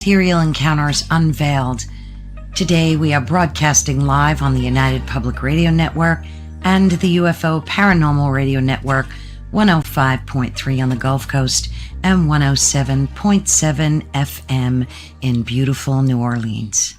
Ethereal Encounters Unveiled. Today we are broadcasting live on the United Public Radio Network and the UFO Paranormal Radio Network, 105.3 on the Gulf Coast and 107.7 FM in beautiful New Orleans.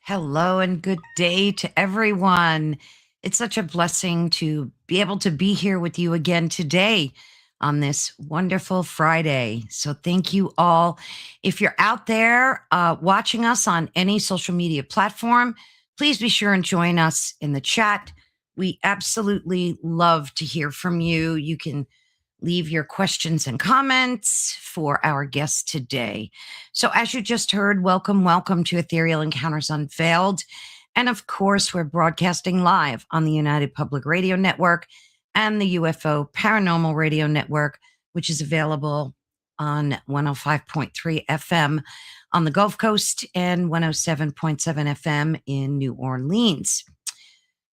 Hello and good day to everyone. It's such a blessing to be able to be here with you again today on this wonderful Friday. So thank you all. If you're out there watching us on any social media platform, please be sure and join us in the chat. We absolutely love to hear from you. You can leave your questions and comments for our guest today. So as you just heard, welcome to Ethereal Encounters Unveiled. And of course, we're broadcasting live on the United Public Radio Network and the UFO Paranormal Radio Network, which is available on 105.3 FM on the Gulf Coast and 107.7 FM in New Orleans.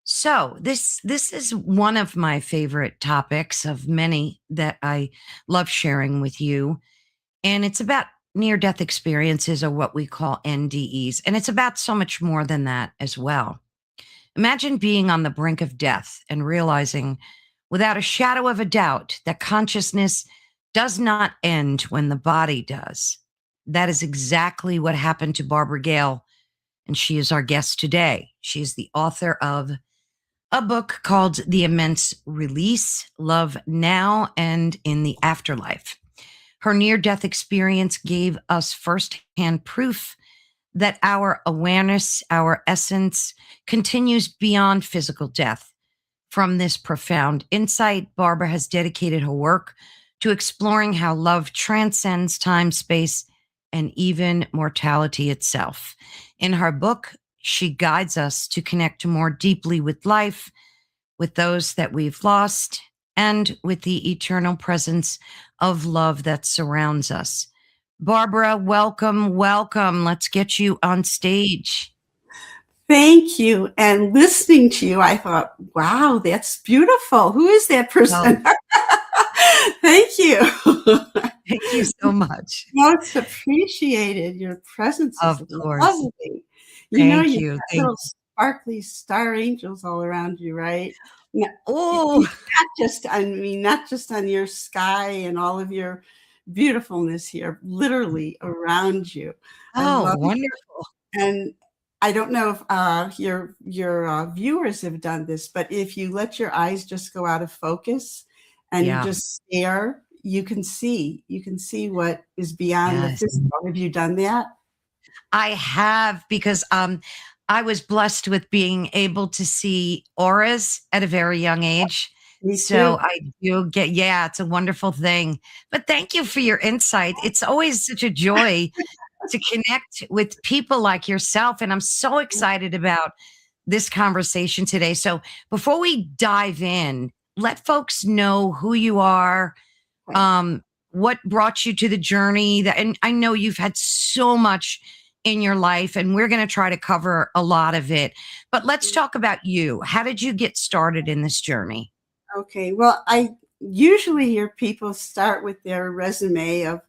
So this is one of my favorite topics of many that I love sharing with you. And it's about near-death experiences, or what we call NDEs. And it's about so much more than that as well. Imagine being on the brink of death and realizing without a shadow of a doubt that consciousness does not end when the body does. That is exactly what happened to Barbara Gail, and she is our guest today. She is the author of a book called The Immense Release, Love Now and in the Afterlife. Her near-death experience gave us firsthand proof that our awareness, our essence, continues beyond physical death. From this profound insight, Barbara has dedicated her work to exploring how love transcends time, space, and even mortality itself. In her book, she guides us to connect more deeply with life, with those that we've lost, and with the eternal presence of love that surrounds us. Barbara, welcome. Let's get you on stage. Thank you. And listening to you, I thought, wow, that's beautiful. Who is that person? Oh. Thank you. Thank you so much. Most appreciated. Your presence is lovely. Thank You you. got little sparkly star angels all around you, right? Oh, not just on your sky and all of your beautifulness here, literally around you. Oh, wonderful. And I don't know if your viewers have done this, but if you let your eyes just go out of focus and you just stare, you can see what is beyond the physical. Have you done that? I have, because I was blessed with being able to see auras at a very young age. Me too. So I do get, it's a wonderful thing. But thank you for your insight. It's always such a joy to connect with people like yourself. And I'm so excited about this conversation today. So before we dive in, let folks know who you are, what brought you to the journey. And I know you've had so much in your life, and we're going to try to cover a lot of it. But let's talk about you. How did you get started in this journey? Okay. Well, I usually hear people start with their resume of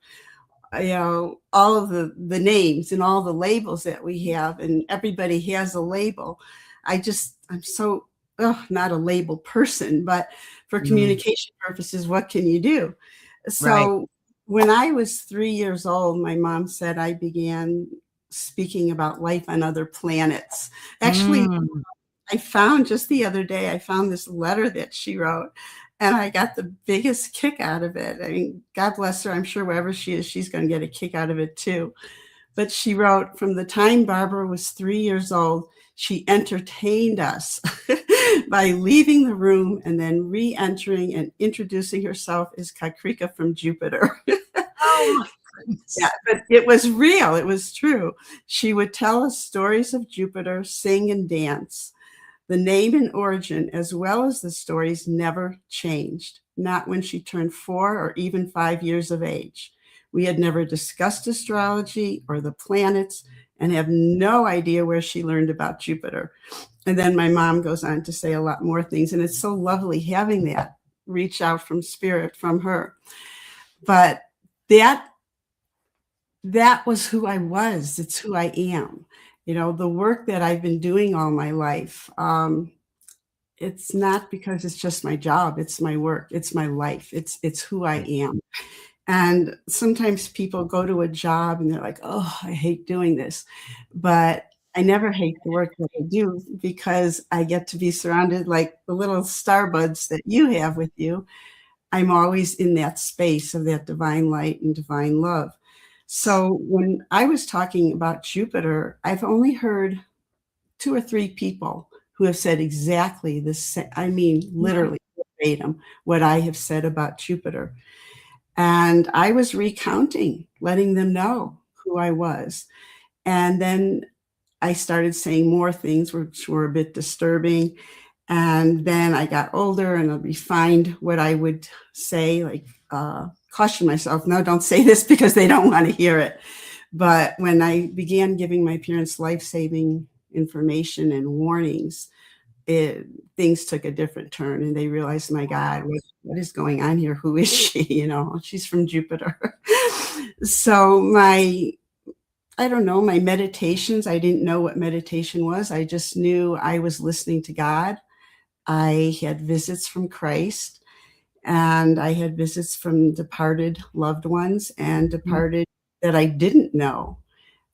all of the names and all the labels that we have, and everybody has a label. I'm so not a label person, but for communication purposes, what can you do? So when I was 3 years old, my mom said I began speaking about life on other planets. Actually, I found just the other day, I found this letter that she wrote, and I got the biggest kick out of it. I mean, God bless her. I'm sure wherever she is, she's going to get a kick out of it too. But she wrote, from the time Barbara was 3 years old, she entertained us by leaving the room and then re-entering and introducing herself as Kakrika from Jupiter. Oh my goodness. Yeah, but it was real. It was true. She would tell us stories of Jupiter, sing and dance. The name and origin, as well as the stories, never changed, not when she turned 4 or even 5 years of age. We had never discussed astrology or the planets and have no idea where she learned about Jupiter. And then my mom goes on to say a lot more things, and it's so lovely having that reach out from spirit from her. But that that was who I was. It's who I am. The work that I've been doing all my life, it's not because it's just my job. It's my work. It's my life. It's who I am. And sometimes people go to a job and they're like, "Oh, I hate doing this." But I never hate the work that I do because I get to be surrounded like the little star buds that you have with you. I'm always in that space of that divine light and divine love. So when I was talking about Jupiter, I've only heard 2 or 3 people who have said exactly the same. I mean, literally verbatim what I have said about Jupiter. And I was recounting, letting them know who I was. And then I started saying more things which were a bit disturbing. And then I got older and I refined what I would say, like caution myself, no, don't say this because they don't want to hear it. But when I began giving my parents life-saving information and warnings, things took a different turn and they realized, my God, what is going on here? Who is she? She's from Jupiter. So I don't know, my meditations, I didn't know what meditation was. I just knew I was listening to God. I had visits from Christ, and I had visits from departed loved ones and departed that I didn't know,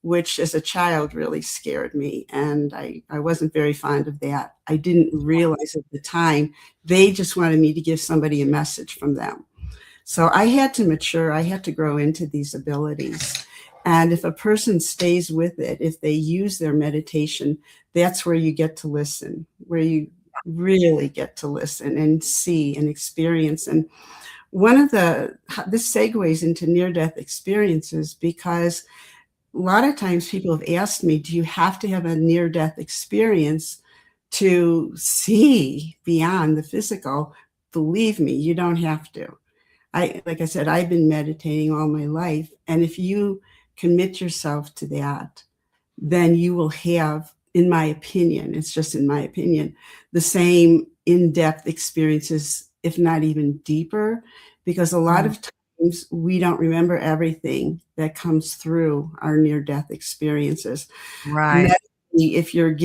which as a child really scared me. And I wasn't very fond of that. I didn't realize at the time, they just wanted me to give somebody a message from them. So I had to mature, I had to grow into these abilities. And if a person stays with it, if they use their meditation, that's where you get to listen, where you really get to listen and see and experience. And this segues into near-death experiences, because a lot of times people have asked me, do you have to have a near-death experience to see beyond the physical? Believe me, you don't have to. Like I said, I've been meditating all my life. And if you commit yourself to that, then you will have, in my opinion, it's just in my opinion, the same in-depth experiences, if not even deeper, because a lot of times we don't remember everything that comes through our near-death experiences. Right. If your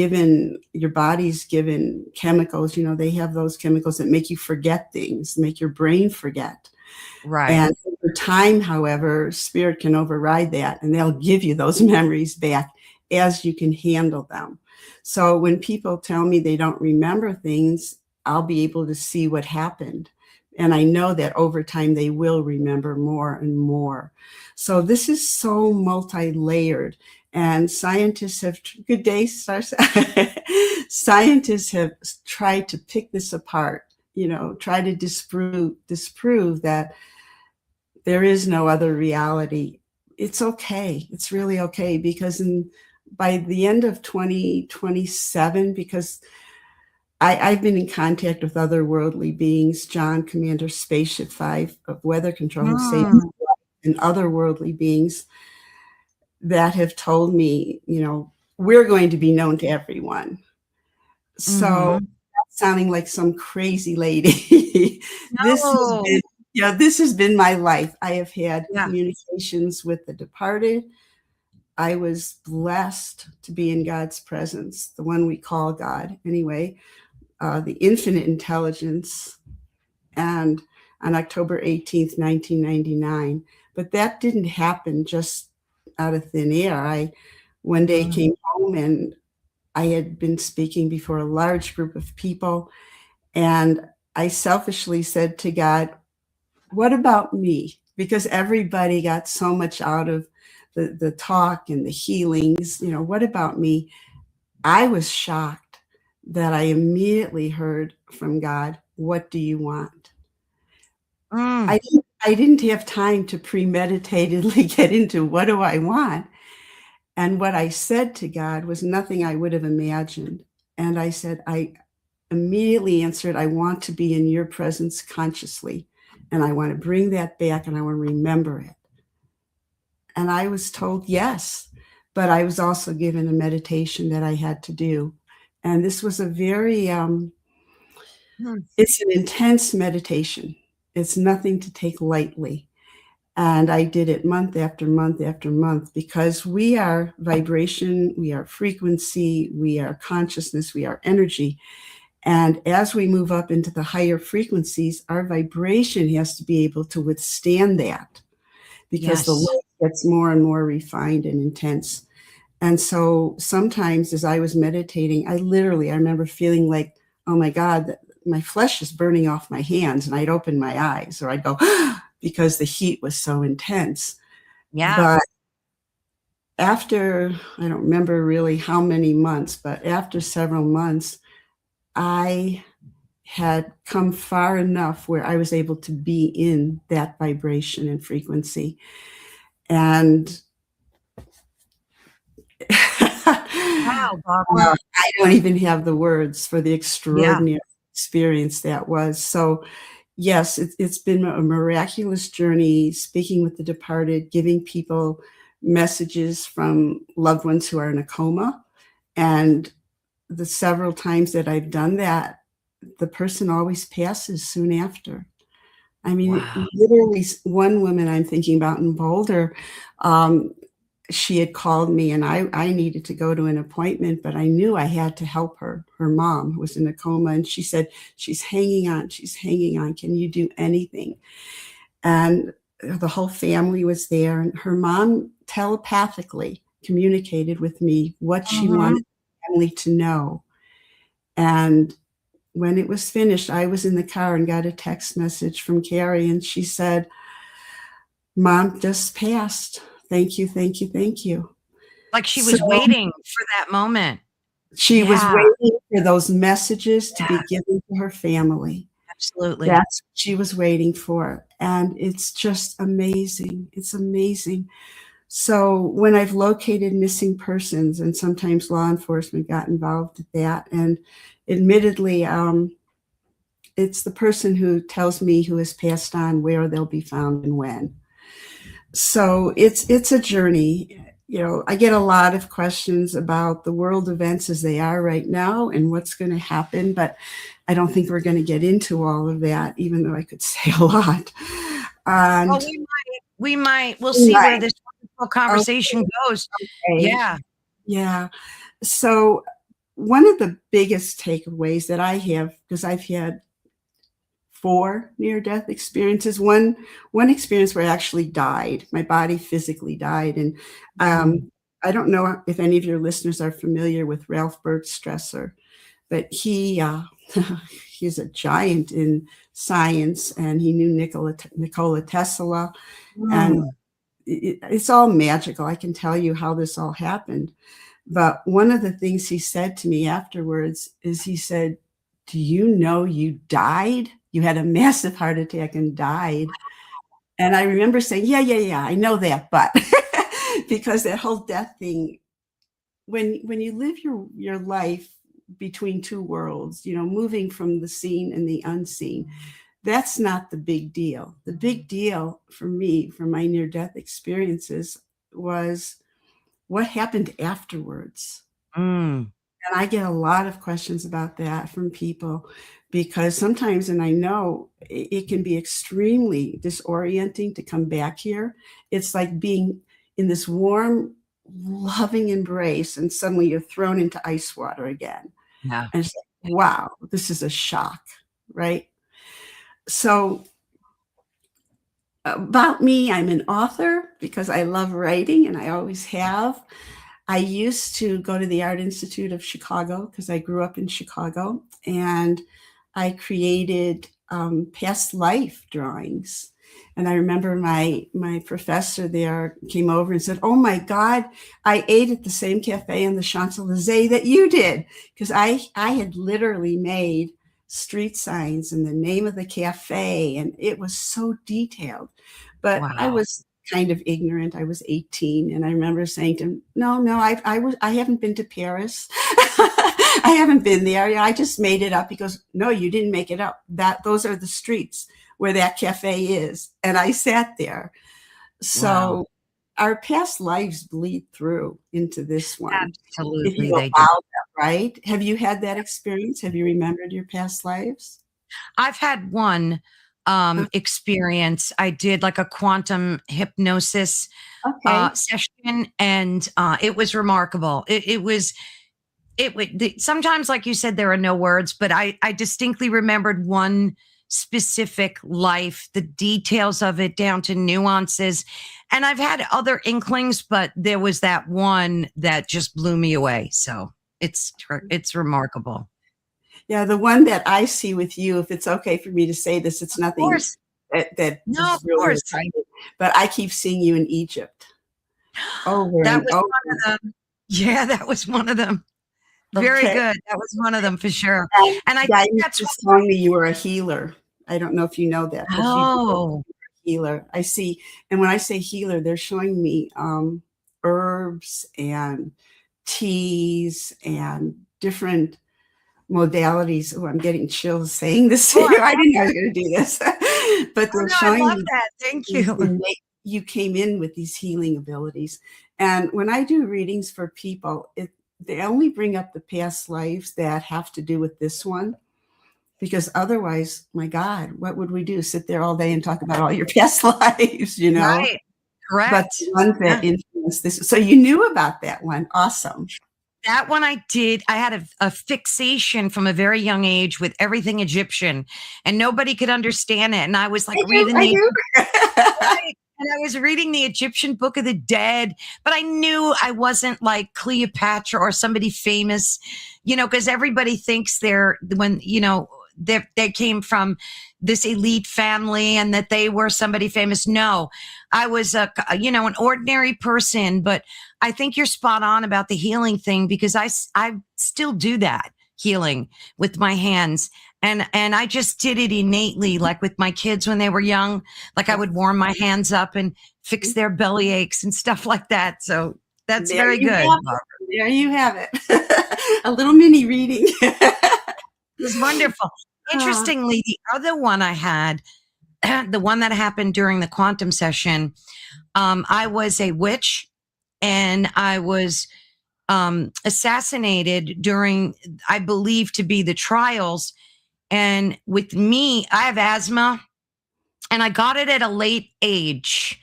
body's given chemicals, they have those chemicals that make you forget things, make your brain forget. Right. And over time, however, spirit can override that and they'll give you those memories back as you can handle them. So when people tell me they don't remember things, I'll be able to see what happened. And I know that over time they will remember more and more. So this is so multi-layered. And scientists have, good day, scientists have tried to pick this apart, try to disprove that there is no other reality. It's okay. It's really okay, because by the end of 2027, because I've been in contact with otherworldly beings, John, Commander Spaceship 5 of Weather Control, who saved my life, and otherworldly beings that have told me, we're going to be known to everyone. So that's sounding like some crazy lady. No. This has been my life. I have had Yeah. communications with the departed. I was blessed to be in God's presence, the one we call God anyway, the infinite intelligence, and on October 18th, 1999. But that didn't happen just out of thin air. I one day came home and I had been speaking before a large group of people, and I selfishly said to God, what about me? Because everybody got so much out of the talk and the healings. What about me? I was shocked that I immediately heard from God, what do you want? I didn't have time to premeditatedly get into what do I want. And what I said to God was nothing I would have imagined. And I said, I immediately answered, I want to be in your presence consciously. And I want to bring that back and I want to remember it. And I was told yes, but I was also given a meditation that I had to do. And this was a very, it's an intense meditation. It's nothing to take lightly. And I did it month after month after month, because we are vibration, we are frequency, we are consciousness, we are energy. And as we move up into the higher frequencies, our vibration has to be able to withstand that, because the Yes. light gets more and more refined and intense. And so sometimes as I was meditating, I remember feeling like, oh my God, my flesh is burning off my hands. And I'd open my eyes, or I'd go, because the heat was so intense. Yeah. But after, I don't remember really how many months, but after several months, I had come far enough where I was able to be in that vibration and frequency. And Wow, Barbara. I don't even have the words for the Yeah. extraordinary experience that was. So, yes, it's been a miraculous journey, speaking with the departed, giving people messages from loved ones who are in a coma. And the several times that I've done that, the person always passes soon after. I mean, Wow. literally, one woman I'm thinking about in Boulder, um, she had called me, and I needed to go to an appointment, but I knew I had to help her. Her mom who was in a coma, and she said, she's hanging on. She's hanging on. Can you do anything? And the whole family was there, and her mom telepathically communicated with me what she Mhm. wanted the family to know. And when it was finished, I was in the car and got a text message from Carrie, and she said, Mom just passed. Thank you, thank you, thank you. Like she So was waiting for that moment. she was Yeah. waiting for those messages to be Yeah. given to her family. Absolutely. That's what she was waiting for. And it's just amazing. It's amazing. So when I've located missing persons, and sometimes law enforcement got involved with that, and admittedly, it's the person who tells me who has passed on where they'll be found and when. So it's a journey. You know, I get a lot of questions about the world events as they are right now and what's going to happen, but I don't think we're going to get into all of that, even though I could say a lot. Well, And we'll see where right, this wonderful conversation goes. okay, Yeah. yeah. So one of the biggest takeaways that I have, because I've had 4 near-death experiences. One experience where I actually died. My body physically died, and Mm. I don't know if any of your listeners are familiar with Ralph Bergstresser, but he's a giant in science, and he knew Nikola Tesla, and Mm. it's all magical. I can tell you how this all happened. But one of the things he said to me afterwards is he said, do you know you died? You had a massive heart attack and died. And I remember saying, yeah, yeah, yeah, I know that. But because that whole death thing, when you live your life between two worlds, you know, moving from the seen and the unseen, that's not the big deal. The big deal for me, for my near death experiences, was what happened afterwards. Mm. And I get a lot of questions about that from people, because sometimes, and I know it can be extremely disorienting to come back here. It's like being in this warm, loving embrace, and suddenly you're thrown into ice water again. Yeah. And it's like, wow, this is a shock, right? So, about me, I'm an author because I love writing and I always have. I used to go to the Art Institute of Chicago because I grew up in Chicago, and I created past life drawings. And I remember my professor there came over and said, "Oh my God, I ate at the same cafe in the Champs Elysees that you did," because I had literally made street signs and the name of the cafe, and it was so detailed. But I Wow. was kind of ignorant. I was 18, and I remember saying to him, "No, no, I haven't been to Paris. I haven't been there. Yeah, I just made it up." He goes, "No, you didn't make it up. Those are the streets where that cafe is." And I sat there. Wow. So our past lives bleed through into this one, if you Absolutely, allow they do. that, right? Have you had that experience? Have you remembered your past lives? I've had one experience. I did like a quantum hypnosis Okay. session, and it was remarkable. It was sometimes, like you said, there are no words, but I distinctly remembered one specific life, the details of it down to nuances. And I've had other inklings, but there was that one that just blew me away. So it's remarkable. Yeah, the one that I see with you, if it's okay for me to say this, it's Of nothing course. that No, is of really course. exciting, but I keep seeing you in Egypt over That and was one over. of them. Yeah, that was one of them. Very Okay. good. That was one of them for sure. And And I think Gail that's was telling me you were a healer. I don't know if you know that, but you are a oh, healer. I see. And when I say healer, they're showing me herbs and teas and different modalities. Oh, I'm getting chills saying this to oh, you. I didn't know I was going to do this. But oh they're no, I showing love me that. Thank these you. you came in with these healing abilities. And when I do readings for people, they only bring up the past lives that have to do with this one. Because otherwise, my God, what would we do? Sit there all day and talk about all your past lives, you know? Right. But Correct. the ones Yeah. that influence this. So you knew about that one. Awesome. That one I did. I had a fixation from a very young age with everything Egyptian, and nobody could understand it. And I was like reading I the do. right. And I was reading the Egyptian Book of the Dead, but I knew I wasn't like Cleopatra or somebody famous, because everybody thinks they came from this elite family and that they were somebody famous. No, I was an ordinary person, but I think you're spot on about the healing thing because I still do that healing with my hands. And I just did it innately, like with my kids when they were young, like I would warm my hands up and fix their belly aches and stuff like that. So that's There very you good. have it. There you have it. A little mini reading. It was wonderful. Uh, Interestingly, the other one I had, the one that happened during the quantum session, I was a witch and I was assassinated during, I believe to be the trials. And with me, I have asthma and I got it at a late age.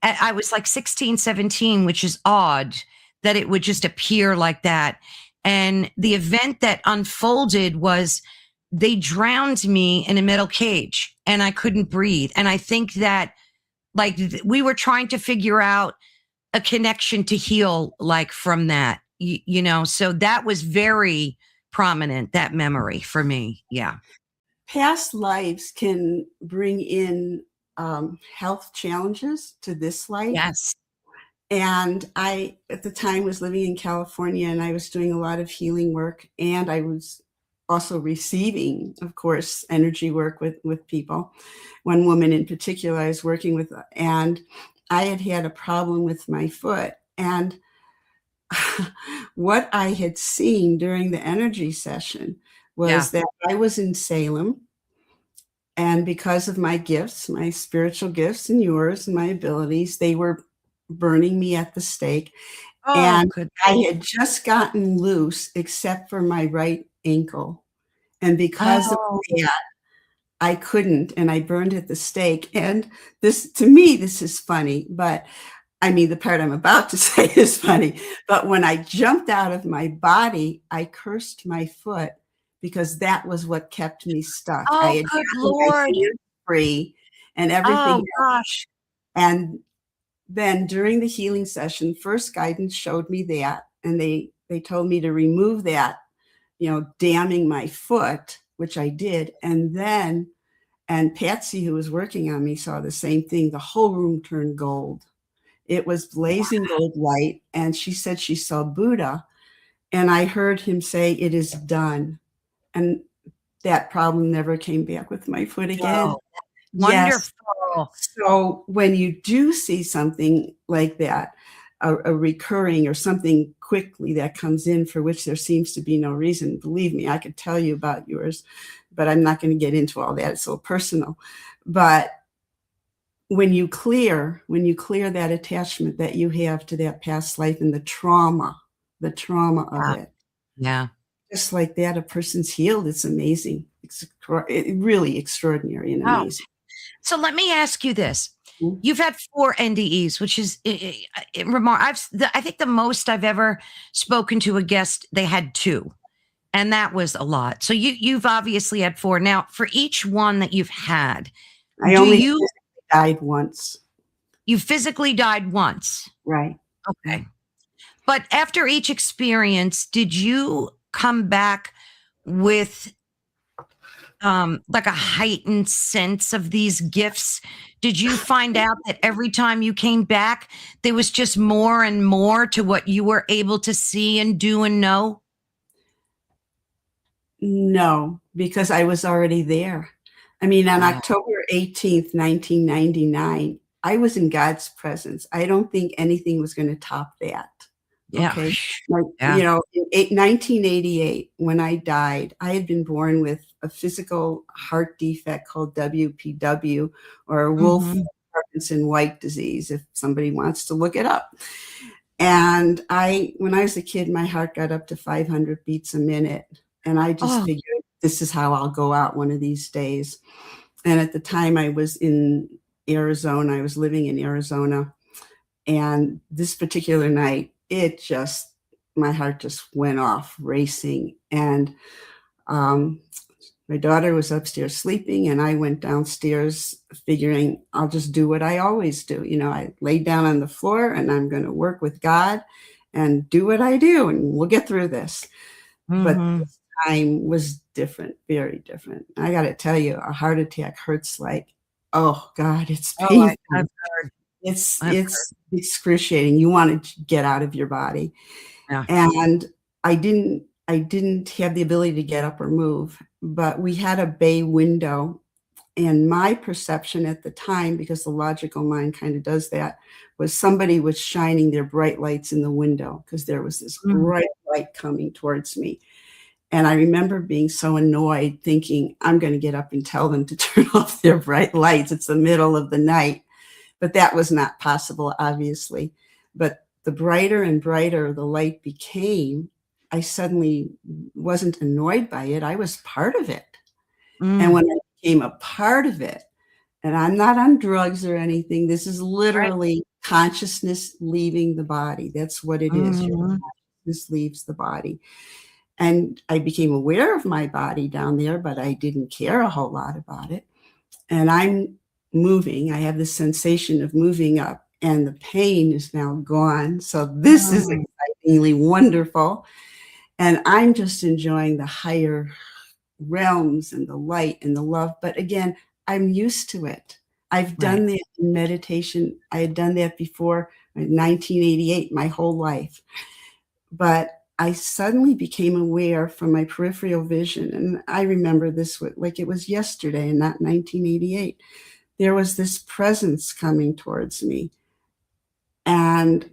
I was like 16, 17, which is odd that it would just appear like that. And the event that unfolded was they drowned me in a metal cage and I couldn't breathe. And I think that like we were trying to figure out a connection to heal like from that, so that was very prominent, that memory for me. Yeah. Past lives can bring in health challenges to this life. Yes. And I, at the time, was living in California and I was doing a lot of healing work. And I was also receiving, of course, energy work with people. One woman in particular I was working with, and I had a problem with my foot. And what I had seen during the energy session Yeah. was that I was in Salem. And because of my gifts, my spiritual gifts and yours and my abilities, they were burning me at the stake. Oh, And good. I had just gotten loose except for my right ankle. And because of Oh, that, I couldn't, and I burned at the stake. And this, to me, this is funny, but I mean, the part I'm about to say is funny. But when I jumped out of my body, I cursed my foot because that was what kept me stuck. I oh, had good gotten my Lord. hands free and everything. Oh, gosh. And then during the healing session, first guidance showed me that, and they told me to remove that, damning my foot, which I did. And Patsy, who was working on me, saw the same thing. The whole room turned gold. It was blazing gold light. And she said she saw Buddha. And I heard him say, "It is done." And that problem never came back with my foot again. Whoa. Yes. Wonderful. So when you do see something like that, a recurring or something quickly that comes in for which there seems to be no reason, believe me, I could tell you about yours, but I'm not going to get into all that. It's so personal. But when you clear that attachment that you have to that past life and the trauma of Yeah. it, Yeah. just like that, a person's healed. It's amazing. It's really extraordinary and Oh, amazing. So let me ask you this. Mhm. You've had 4 NDEs, which is I think the most I've ever spoken to a guest, they had 2. And that was a lot. So you've obviously had 4. Now, for each one that you've had, I do only you died once. you physically died once? Right. Yeah. Okay. But after each experience, did you come back with like a heightened sense of these gifts? Did you find out that every time you came back, there was just more and more to what you were able to see and do and know? No, because I was already there. I mean, on Oh, October 18th, 1999, I was in God's presence. I don't think anything was gonna top that, yeah. okay? Like, Yeah. 1988, when I died, I had been born with a physical heart defect called WPW, or Mhm. Wolff-Parkinson-White disease, if somebody wants to look it up. And when I was a kid, my heart got up to 500 beats a minute. And I just Oh. figured this is how I'll go out one of these days. And at the time I was in Arizona, I was living in Arizona. And this particular night, my heart just went off racing. And um, my daughter was upstairs sleeping, and I went downstairs figuring I'll just do what I always do. I laid down on the floor and I'm going to work with God and do what I do, and we'll get through this. But Mhm. this time was different, very different. I got to tell you, a heart attack hurts like, oh God, it's Oh, I've painful. heard. It's I've heard. it's excruciating. You want to get out of your body. Yeah. And I didn't have the ability to get up or move, but we had a bay window, and my perception at the time, because the logical mind kind of does that, was somebody was shining their bright lights in the window because there was this Mm. bright light coming towards me. And I remember being so annoyed, thinking, I'm going to get up and tell them to turn off their bright lights. It's the middle of the night. But that was not possible, obviously. But the brighter and brighter the light became, I suddenly wasn't annoyed by it. I was part of it. And Mm. when I became a part of it, and I'm not on drugs or anything, this is Right. literally consciousness leaving the body. That's what it is. Your Mhm. consciousness leaves the body. And I became aware of my body down there, but I didn't care a whole lot about it. And I'm moving. I have this sensation of moving up, and the pain is now gone. So this is Mm. excitingly wonderful. And I'm just enjoying the higher realms and the light and the love. But again, I'm used to it. I've Right. done that in meditation. I had done that before in 1988, my whole life. But I suddenly became aware from my peripheral vision, and I remember this like it was yesterday and not 1988. There was this presence coming towards me, and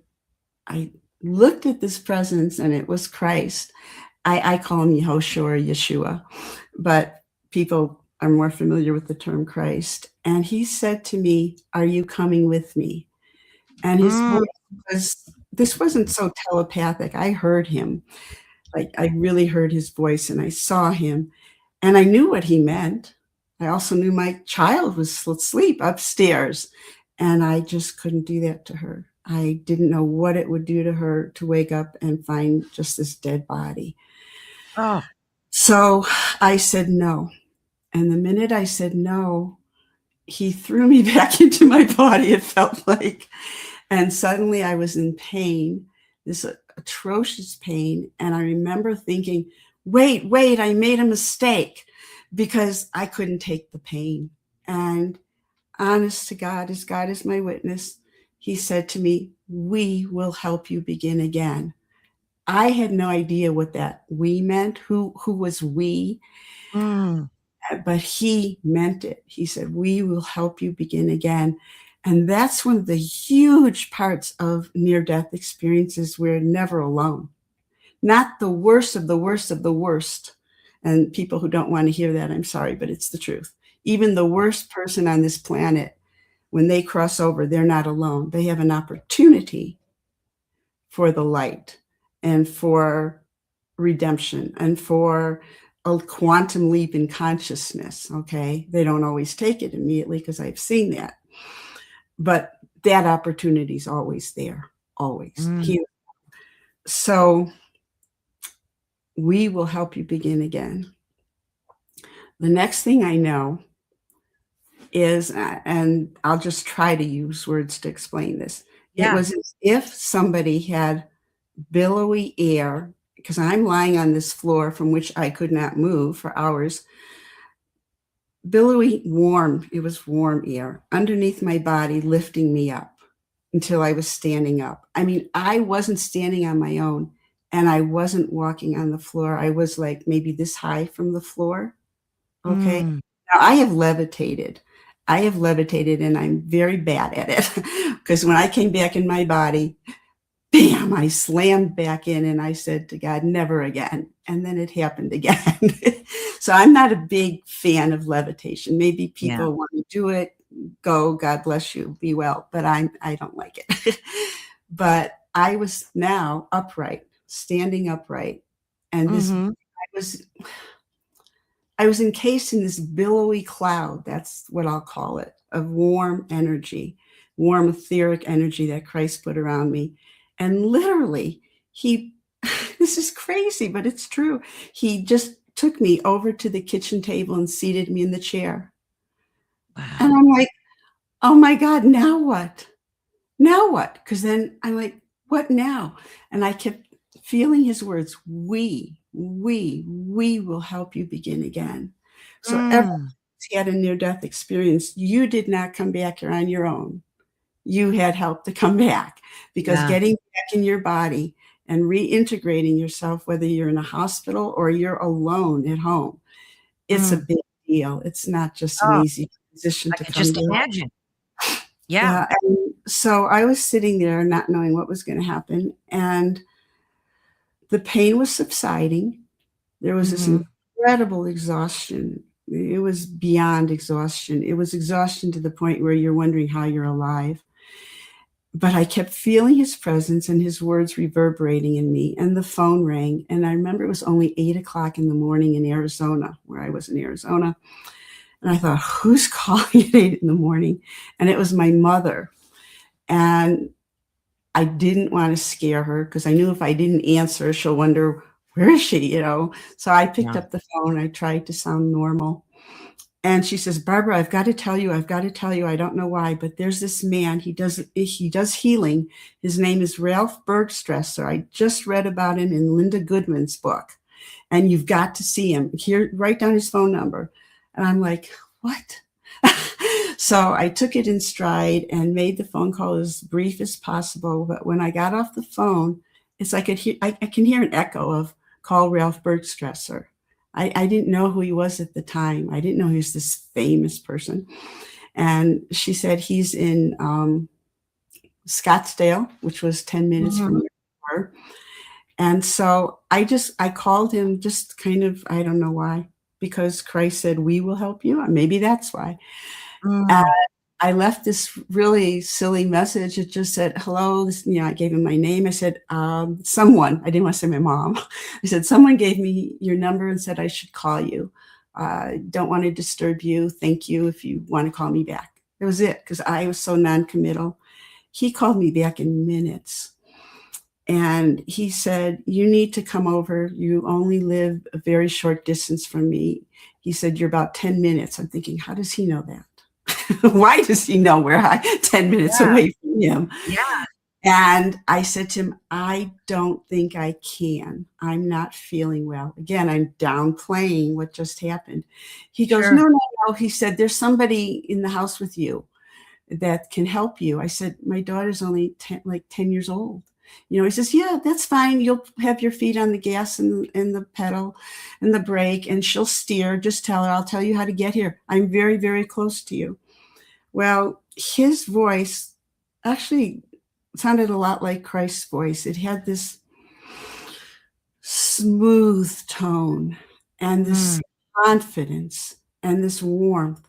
I looked at this presence, and it was Christ. I call him Yehoshua or Yeshua, but people are more familiar with the term Christ. And he said to me, "Are you coming with me?" And his Mm. voice this wasn't so telepathic. I heard him. Like, I really heard his voice, and I saw him, and I knew what he meant. I also knew my child was asleep upstairs, and I just couldn't do that to her. I didn't know what it would do to her to wake up and find just this dead body. Oh. So I said no. And the minute I said no, he threw me back into my body, it felt like. And suddenly I was in pain, this atrocious pain. And I remember thinking, wait, I made a mistake, because I couldn't take the pain. And honest to God, as God is my witness, he said to me, "We will help you begin again." I had no idea what that we meant, who was we, Mm. but he meant it. He said, "We will help you begin again." And that's one of the huge parts of near death experiences. We're never alone. Not the worst of the worst of the worst. And people who don't want to hear that, I'm sorry, but it's the truth. Even the worst person on this planet, when they cross over, they're not alone. They have an opportunity for the light and for redemption and for a quantum leap in consciousness. Okay. They don't always take it immediately because I've seen that. But that opportunity is always there, always. Mm. So we will help you begin again. The next thing I know is, and I'll just try to use words to explain this. It Yeah. was as if somebody had billowy air, because I'm lying on this floor from which I could not move for hours. Billowy, warm, it was warm air underneath my body, lifting me up until I was standing up. I mean, I wasn't standing on my own and I wasn't walking on the floor. I was like maybe this high from the floor. Okay. Mm. Now I have levitated. I have levitated and I'm very bad at it because when I came back in my body, bam, I slammed back in and I said to God, never again. And then it happened again. So I'm not a big fan of levitation. Maybe people Yeah. want to do it. Go, God bless you, be well. But I don't like it. But I was now upright, standing upright. And this, Mm-hmm. I was encased in this billowy cloud. That's what I'll call it, of warm energy, warm etheric energy that Christ put around me. And literally, he, this is crazy, but it's true. He just took me over to the kitchen table and seated me in the chair. And Wow. I'm like, oh my God, now what? Now what? Because then I'm like, what now? And I kept feeling his words, we will help you begin again. So ever Mm. since he had a near-death experience, you did not come back here on your own. You had help to come back because Yeah. getting back in your body and reintegrating yourself, whether you're in a hospital or you're alone at home, it's a Mm. big deal. It's not just an Oh, easy transition I to could come just down. imagine. Yeah. Yeah. And so I was sitting there not knowing what was going to happen. And the pain was subsiding. There was this Mm-hmm. incredible exhaustion. It was beyond exhaustion. It was exhaustion to the point where you're wondering how you're alive. But I kept feeling his presence and his words reverberating in me. And the phone rang. And I remember it was only 8 o'clock in the morning in Arizona, where I was in Arizona. And I thought, who's calling at 8 in the morning? And it was my mother. And I didn't want to scare her because I knew if I didn't answer, she'll wonder, where is she? So I picked Yeah. up the phone. I tried to sound normal. And she says, Barbara, I've got to tell you, I don't know why, but there's this man, he does healing. His name is Ralph Bergstresser. I just read about him in Linda Goodman's book. And you've got to see him. Here, write down his phone number. And I'm like, what? So I took it in stride and made the phone call as brief as possible. But when I got off the phone, it's like I can hear an echo of call Ralph Bergstresser. I didn't know who he was at the time. I didn't know he was this famous person. And she said he's in Scottsdale, which was 10 minutes Mm-hmm. from her. And so I called him just kind of, I don't know why, because Christ said, we will help you. Maybe that's why. And Mm. I left this really silly message. It just said, hello. I gave him my name. I said, someone, I didn't want to say my mom. I said, someone gave me your number and said I should call you. Don't want to disturb you. Thank you if you want to call me back. That was it, because I was so non-committal. He called me back in minutes. And he said, you need to come over. You only live a very short distance from me. He said, you're about 10 minutes. I'm thinking, how does he know that? Why does he know we're 10 minutes Yeah. away from him? Yeah. And I said to him, I don't think I can. I'm not feeling well. Again, I'm downplaying what just happened. He goes, Sure. no, no, no. He said, there's somebody in the house with you that can help you. I said, my daughter's only 10 years old. He says, yeah, that's fine. You'll have your feet on the gas and the pedal and the brake, and she'll steer. Just tell her, I'll tell you how to get here. I'm very, very close to you. Well, his voice actually sounded a lot like Christ's voice. It had this smooth tone and this Mm. confidence and this warmth.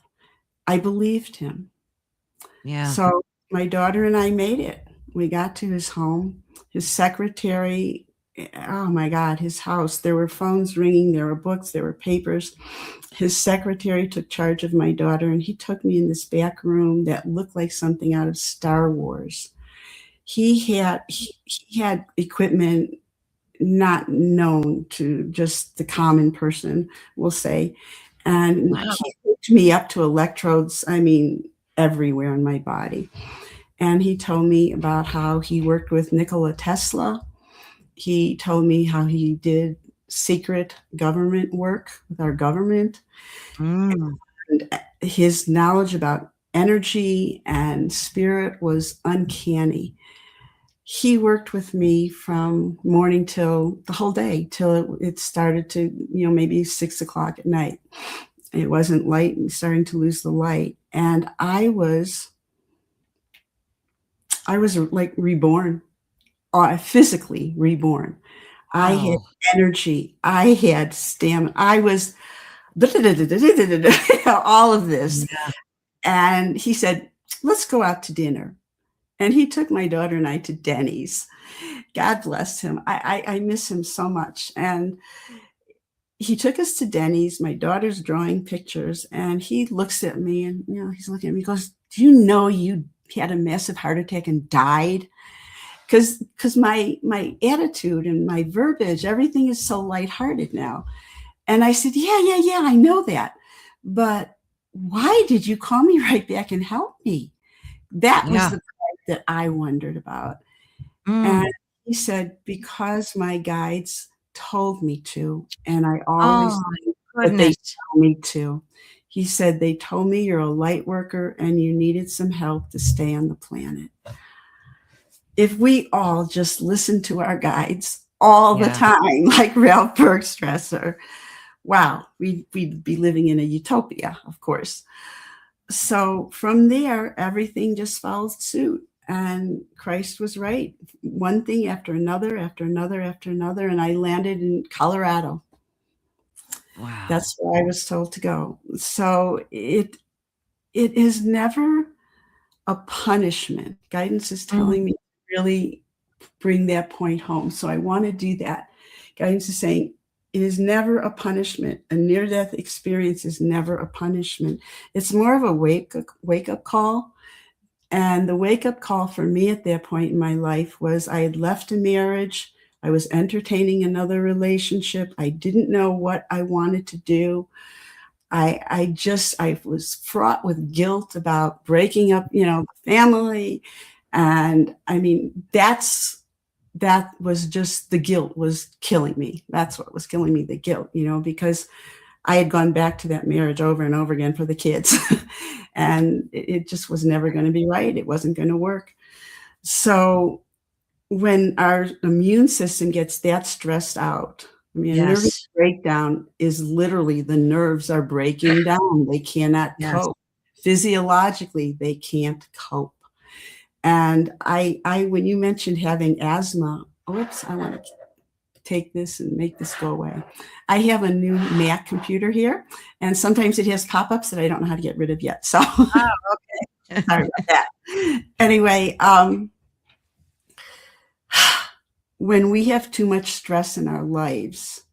I believed him. Yeah. So my daughter and I made it. We got to his home. His secretary oh my God, his house. There were phones ringing, there were books, there were papers. His secretary took charge of my daughter, and he took me in this back room that looked like something out of Star Wars. He had equipment not known to just the common person, we'll say. And Wow. he hooked me up to electrodes, I mean, everywhere in my body. And he told me about how he worked with Nikola Tesla. He told me how he did secret government work with our government. Mm. And his knowledge about energy and spirit was uncanny. He worked with me from morning till the whole day, till it started to, maybe 6 o'clock at night. It wasn't light and starting to lose the light. And I was like reborn, physically reborn. I had Oh, energy. I had stamina. I was all of this. yeah. And he said, let's go out to dinner. And he took my daughter and I to Denny's. God bless him. I miss him so much. And he took us to Denny's. My daughter's drawing pictures, and he looks at me, and he's looking at me. He goes, "Do you know you had a massive heart attack and died?" Because my attitude and my verbiage, everything is so lighthearted now. And I said, yeah, I know that. But why did you call me right back and help me? That was Yeah. the part that I wondered about. And Mm. he said, because my guides told me to, and I always Oh, think my that they goodness. tell me to. He said, they told me you're a light worker and you needed some help to stay on the planet. If we all just listen to our guides all the Yeah. time, like Ralph Bergstresser, wow, we'd be living in a utopia, of course. So from there, everything just followed suit. And Christ was right. One thing after another, after another, after another. And I landed in Colorado. Wow. That's where I was told to go. So it is never a punishment. Guidance is Mm. telling me to really bring that point home. So I want to do that. Guidance is saying it is never a punishment. A near-death experience is never a punishment. It's more of a wake-up call. And the wake-up call for me at that point in my life was I had left a marriage. I was entertaining another relationship. I didn't know what I wanted to do. I was fraught with guilt about breaking up, family. And I mean, that was just, the guilt was killing me. That's what was killing me, the guilt, because I had gone back to that marriage over and over again for the kids. And it just was never going to be right. It wasn't going to work. So when our immune system gets that stressed out, I mean, a nervous Yes. breakdown is literally the nerves are breaking down. They cannot Yes. cope. Physiologically, they can't cope. And when you mentioned having asthma, oops, I want to take this and make this go away. I have a new Mac computer here, and sometimes it has pop-ups that I don't know how to get rid of yet. So Oh, okay. sorry about that. Anyway, when we have too much stress in our lives,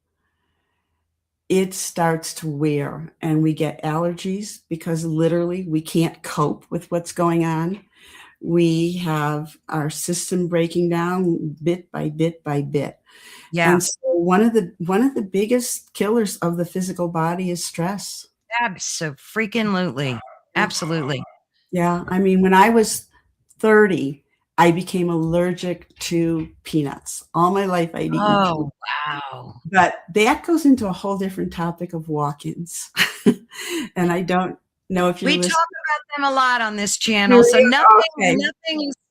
it starts to wear, and we get allergies because literally we can't cope with what's going on. We have our system breaking down bit by bit by bit. Yeah. And so one of the biggest killers of the physical body is stress. Absolutely. Absolutely. Yeah. I mean, when I was 30, I became allergic to peanuts. All my life I'd eaten peanuts. Oh, wow. But that goes into a whole different topic of walk-ins. And I don't know if you're We listening. talk about them a lot on this channel, so Really? Okay.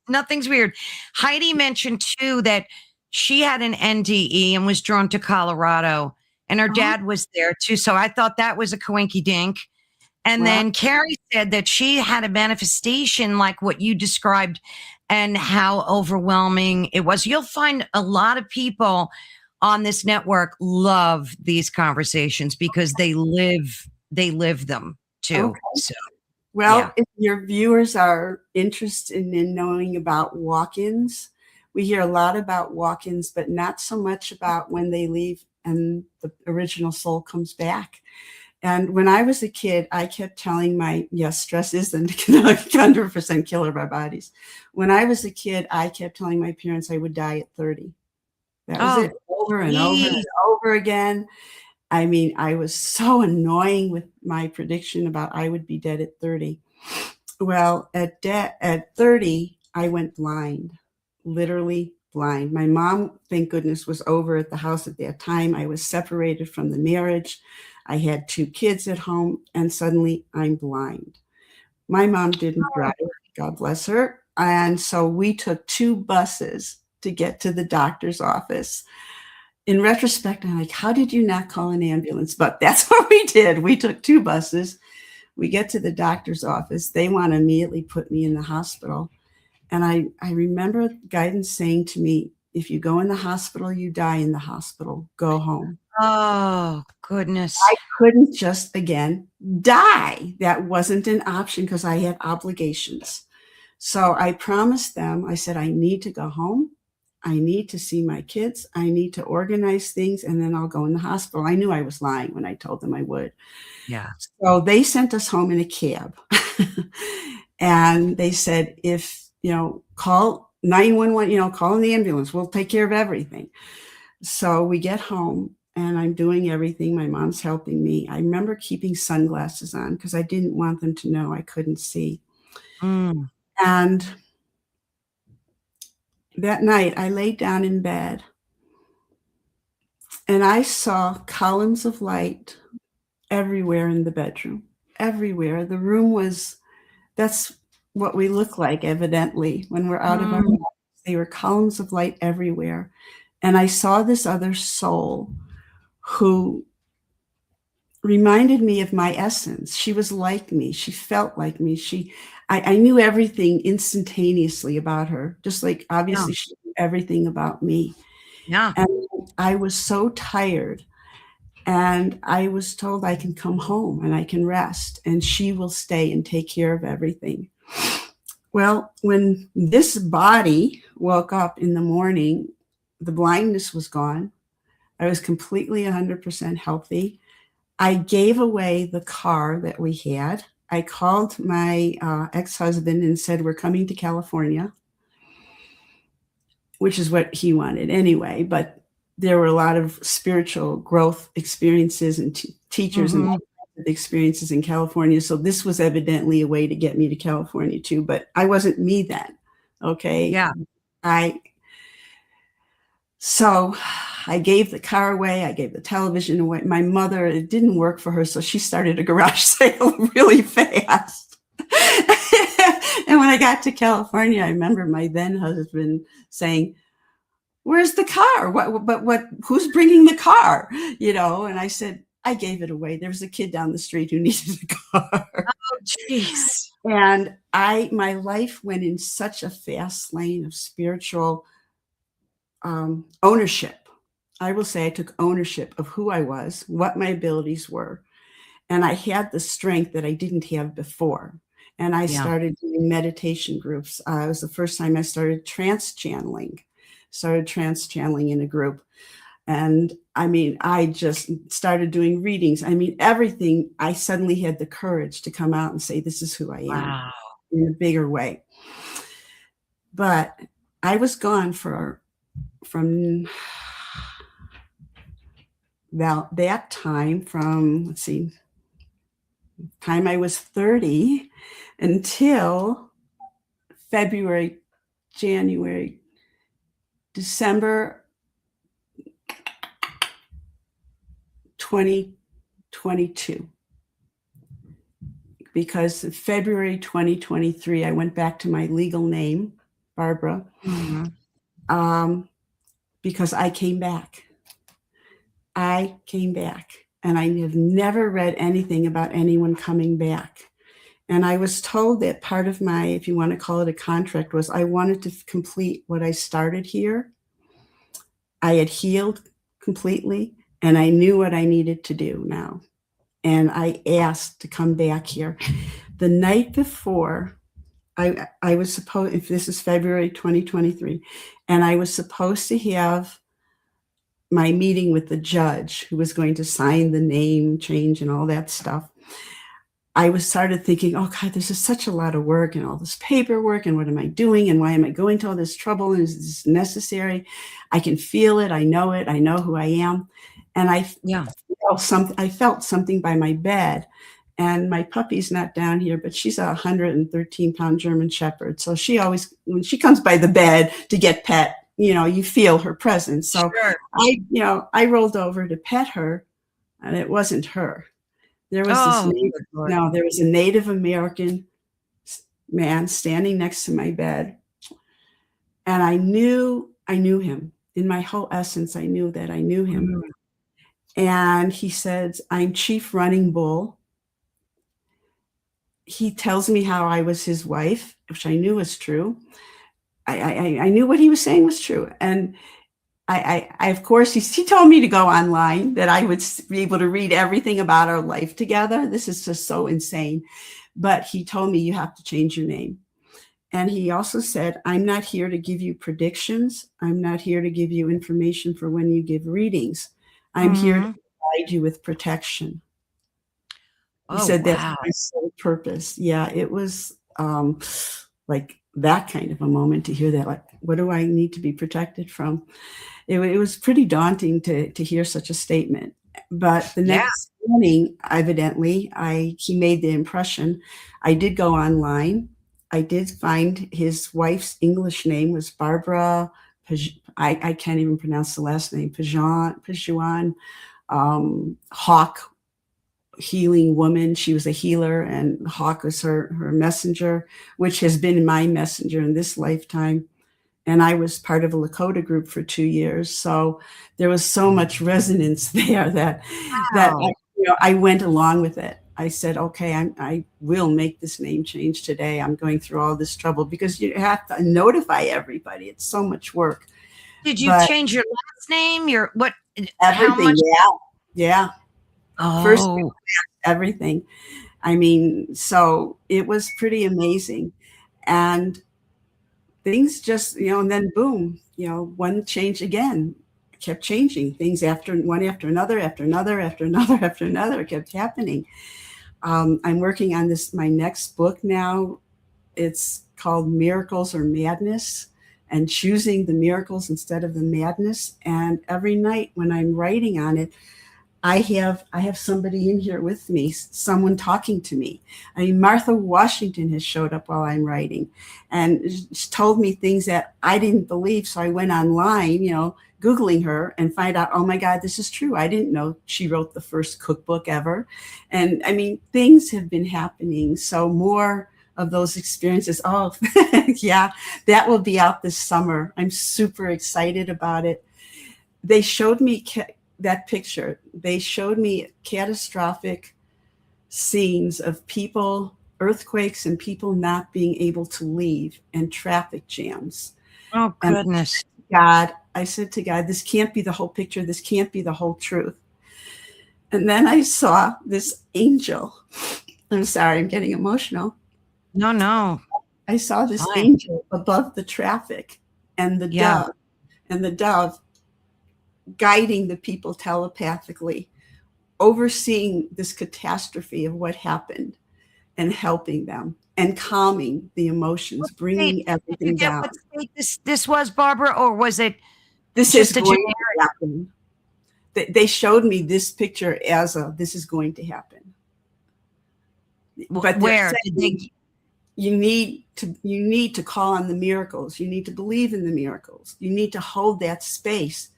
nothing's weird. Heidi mentioned too that she had an NDE and was drawn to Colorado, and her Oh, dad was there too. So I thought that was a coinky dink. And wow. then Carrie said that she had a manifestation like what you described and how overwhelming it was. You'll find a lot of people on this network love these conversations because they live them too. Okay. So Well, yeah. if your viewers are interested in knowing about walk-ins, we hear a lot about walk-ins, but not so much about when they leave and the original soul comes back. And when I was a kid, I kept telling yes, stress is the 100% killer of our bodies. When I was a kid, I kept telling my parents I would die at 30. That was it, over and over and over again. I mean, I was so annoying with my prediction about I would be dead at 30. Well, at 30, I went blind, literally blind. My mom, thank goodness, was over at the house at that time. I was separated from the marriage. I had 2 kids at home, and suddenly I'm blind. My mom didn't drive, God bless her. And so we took 2 buses to get to the doctor's office. In retrospect, I'm like, how did you not call an ambulance? But that's what we did. We took 2 buses. We get to the doctor's office. They want to immediately put me in the hospital. And I remember guidance saying to me, if you go in the hospital, you die in the hospital. Go home. Oh, goodness. I couldn't just, again, die. That wasn't an option because I had obligations. So I promised them, I said, I need to go home. I need to see my kids. I need to organize things, and then I'll go in the hospital. I knew I was lying when I told them I would. Yeah. So they sent us home in a cab. And they said, call 911, call in the ambulance. We'll take care of everything. So we get home, and I'm doing everything. My mom's helping me. I remember keeping sunglasses on because I didn't want them to know I couldn't see. And that night, I laid down in bed, and I saw columns of light everywhere in the bedroom, everywhere. The room that's what we look like, evidently, when we're out of our bodies. They were columns of light everywhere. And I saw this other soul who reminded me of my essence. She was like me. She felt like me. I knew everything instantaneously about her, just like obviously she knew everything about me. Yeah. And I was so tired. And I was told I can come home and I can rest, and she will stay and take care of everything. Well, when this body woke up in the morning, the blindness was gone. I was completely 100% healthy. I gave away the car that we had. I called my ex-husband and said, we're coming to California, which is what he wanted anyway. But there were a lot of spiritual growth experiences and teachers and experiences in California. So this was evidently a way to get me to California too, but I wasn't me then. Okay. Yeah. So I gave the car away. I gave the television away. My mother, it didn't work for her. So she started a garage sale really fast. And when I got to California, I remember my then husband saying, where's the car? Who's bringing the car? And I said, I gave it away. There was a kid down the street who needed a car. Oh, jeez. And my life went in such a fast lane of spiritual ownership. I will say I took ownership of who I was, what my abilities were. And I had the strength that I didn't have before. And I started doing meditation groups. It was the first time I started trance-channeling in a group. And I just started doing readings. Everything. I suddenly had the courage to come out and say, this is who I am in a bigger way. But I was gone from that time, from, time I was 30 until February, January, December 2022. Because in February 2023, I went back to my legal name, Barbara, because I came back. And I have never read anything about anyone coming back. And I was told that part of my, if you want to call it a contract, was I wanted to complete what I started here. I had healed completely, and I knew what I needed to do now. And I asked to come back here. The night before I was supposed, if this is February 2023, and I was supposed to have my meeting with the judge who was going to sign the name change and all that stuff. I was started thinking, oh God, this is such a lot of work and all this paperwork, and what am I doing, and why am I going to all this trouble, and is this necessary? I can feel it. I know it. I know who I am. And I felt something by my bed. And my puppy's not down here, but she's a 113-pound German Shepherd. So she always, when she comes by the bed to get pet, you feel her presence. So Sure. I rolled over to pet her, and it wasn't her. There was there was a Native American man standing next to my bed, and I knew him. In my whole essence, I knew that I knew him. Mm-hmm. And he said, "I'm Chief Running Bull." He tells me how I was his wife, which I knew was true. I knew what he was saying was true. And I of course, he told me to go online, that I would be able to read everything about our life together. This is just so insane. But he told me, you have to change your name. And he also said, I'm not here to give you predictions. I'm not here to give you information for when you give readings. I'm here to provide you with protection. He said, that's my sole purpose. Yeah, it was like that kind of a moment to hear that. Like, what do I need to be protected from? It was pretty daunting to hear such a statement. But the next morning, evidently, he made the impression. I did go online. I did find his wife's English name was Barbara. I can't even pronounce the last name. Pajuan, Hawk, healing woman. She was a healer, and Hawk was her messenger, which has been my messenger in this lifetime. And I was part of a Lakota group for 2 years. So there was so much resonance there that I went along with it. I said, okay, I will make this name change today. I'm going through all this trouble, because you have to notify everybody. It's so much work. Did you change your last name? Everything. How much? Yeah. Oh. First, everything. I mean, so it was pretty amazing. And things just, and then boom, one change again, kept changing things one after another, after another, after another, after another, it kept happening. I'm working on my next book now. It's called Miracles or Madness, and choosing the miracles instead of the madness. And every night when I'm writing on it, I have somebody in here with me, someone talking to me. I mean, Martha Washington has showed up while I'm writing, and she told me things that I didn't believe. So I went online, Googling her, and find out, oh my God, this is true. I didn't know she wrote the first cookbook ever. And I mean, things have been happening. So more of those experiences. Oh, yeah, that will be out this summer. I'm super excited about it. They showed me that picture. They showed me catastrophic scenes of people, earthquakes, and people not being able to leave, and traffic jams. Oh, goodness. I said to God, this can't be the whole picture. This can't be the whole truth. And then I saw this angel. I'm sorry, I'm getting emotional. No. I saw this angel above the traffic, and the dove, and the dove guiding the people telepathically, overseeing this catastrophe of what happened, and helping them and calming the emotions, bringing everything down. What state this was, Barbara, or was it? This is going to happen. They showed me this picture as this is going to happen. But where you need to call on the miracles. You need to believe in the miracles. You need to hold that space,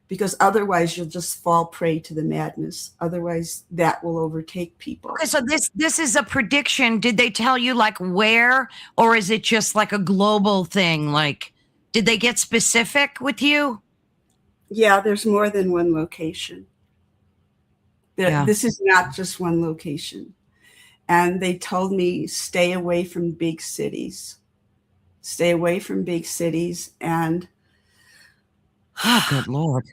because otherwise you'll just fall prey to the madness. Otherwise that will overtake people. Okay, so this is a prediction. Did they tell you like where, or is it just like a global thing? Like, did they get specific with you? Yeah, there's more than one location. This is not just one location. And they told me, stay away from big cities. Stay away from big cities. And oh, good Lord.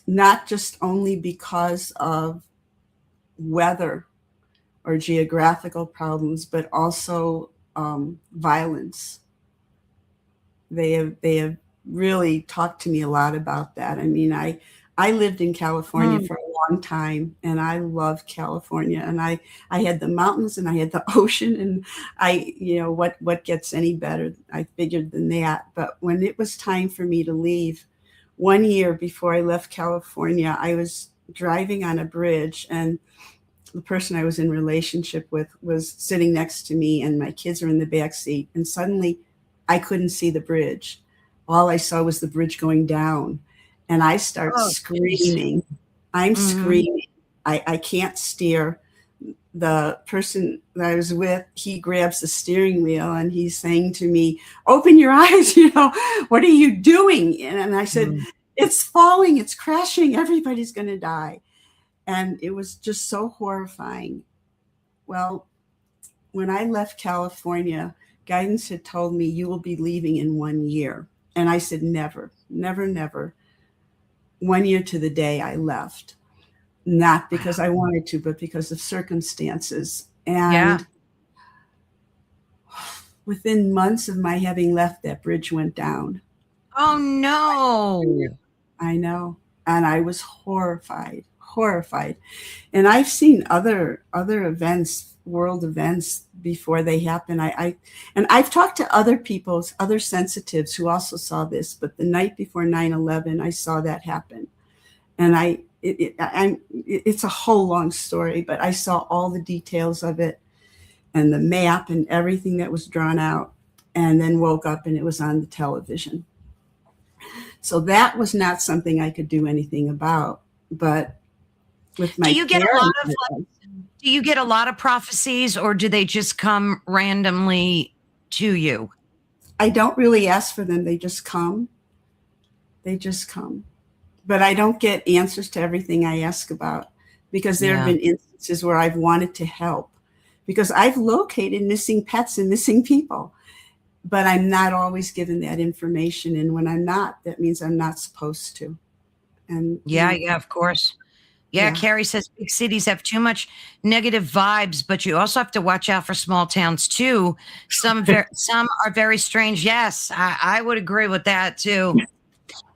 Not just only because of weather or geographical problems, but also violence. They have really talked to me a lot about that. I mean, I lived in California for a long time, and I love California. And I had the mountains and I had the ocean, and what gets any better, I figured, than that. But when it was time for me to leave, 1 year before I left California, I was driving on a bridge, and the person I was in relationship with was sitting next to me, and my kids are in the back seat. And suddenly I couldn't see the bridge. All I saw was the bridge going down. And I start screaming. I'm screaming. I can't steer. The person that I was with, he grabs the steering wheel and he's saying to me, "Open your eyes, what are you doing?" And I said, "It's falling, it's crashing, everybody's going to die." And it was just so horrifying. Well, when I left California, guidance had told me, "You will be leaving in 1 year." And I said, never, never, never. 1 year to the day I left. Not because I wanted to, but because of circumstances. And within months of my having left, that bridge went down. Oh, no. I know. And I was horrified. And I've seen other events, world events, before they happen. And I've talked to other people, other sensitives who also saw this. But the night before 9/11, I saw that happen. And it's a whole long story, but I saw all the details of it and the map and everything that was drawn out, and then woke up and it was on the television. So that was not something I could do anything about. But with my do you get a lot of prophecies, or do they just come randomly to you? I don't really ask for them. They just come. But I don't get answers to everything I ask about, because there have been instances where I've wanted to help, because I've located missing pets and missing people, but I'm not always given that information. And when I'm not, that means I'm not supposed to. And of course. Yeah, Carrie says big cities have too much negative vibes, but you also have to watch out for small towns too. Some are very strange. Yes, I would agree with that too.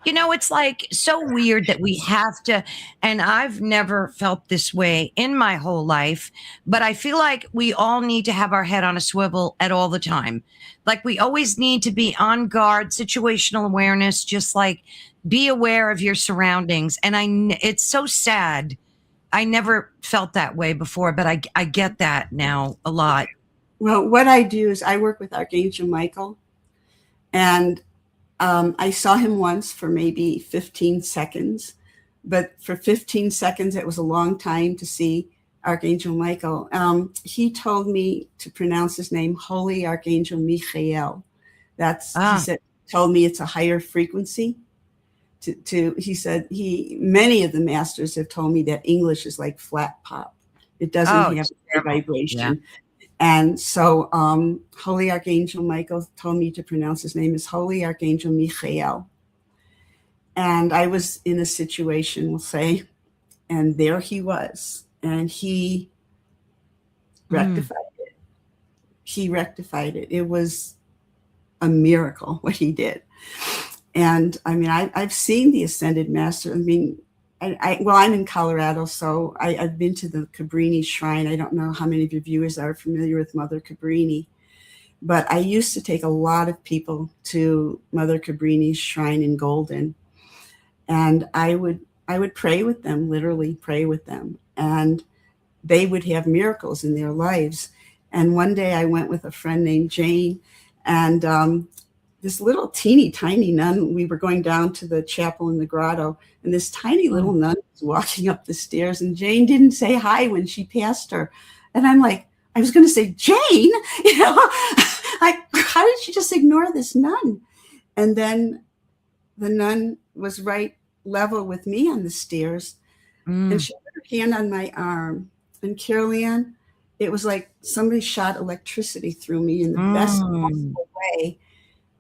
It's like so weird that we have to, and I've never felt this way in my whole life, but I feel like we all need to have our head on a swivel at all the time. Like we always need to be on guard, situational awareness, just like be aware of your surroundings. And it's so sad. I never felt that way before, but I get that now a lot. Well, what I do is I work with Archangel Michael, and I saw him once for maybe 15 seconds, but for 15 seconds, it was a long time to see Archangel Michael. He told me to pronounce his name, Holy Archangel Michael. He told me it's a higher frequency. He said many of the masters have told me that English is like flat pop. It doesn't have a vibration. Yeah. And so Holy Archangel Michael told me to pronounce his name as Holy Archangel Michael. And I was in a situation, we'll say, and there he was. And he rectified it. He rectified it. It was a miracle what he did. And I mean, I've seen the Ascended Master. I mean, I'm in Colorado, so I've been to the Cabrini Shrine. I don't know how many of your viewers are familiar with Mother Cabrini, but I used to take a lot of people to Mother Cabrini's shrine in Golden, and I would pray with them, literally pray with them, and they would have miracles in their lives. And one day I went with a friend named Jane, and this little teeny tiny nun, we were going down to the chapel in the grotto, and this tiny little nun was walking up the stairs, and Jane didn't say hi when she passed her. And I'm like, I was going to say, Jane, like, how did she just ignore this nun? And then the nun was right level with me on the stairs, and she put her hand on my arm. And Carol Ann, it was like somebody shot electricity through me in the best possible way.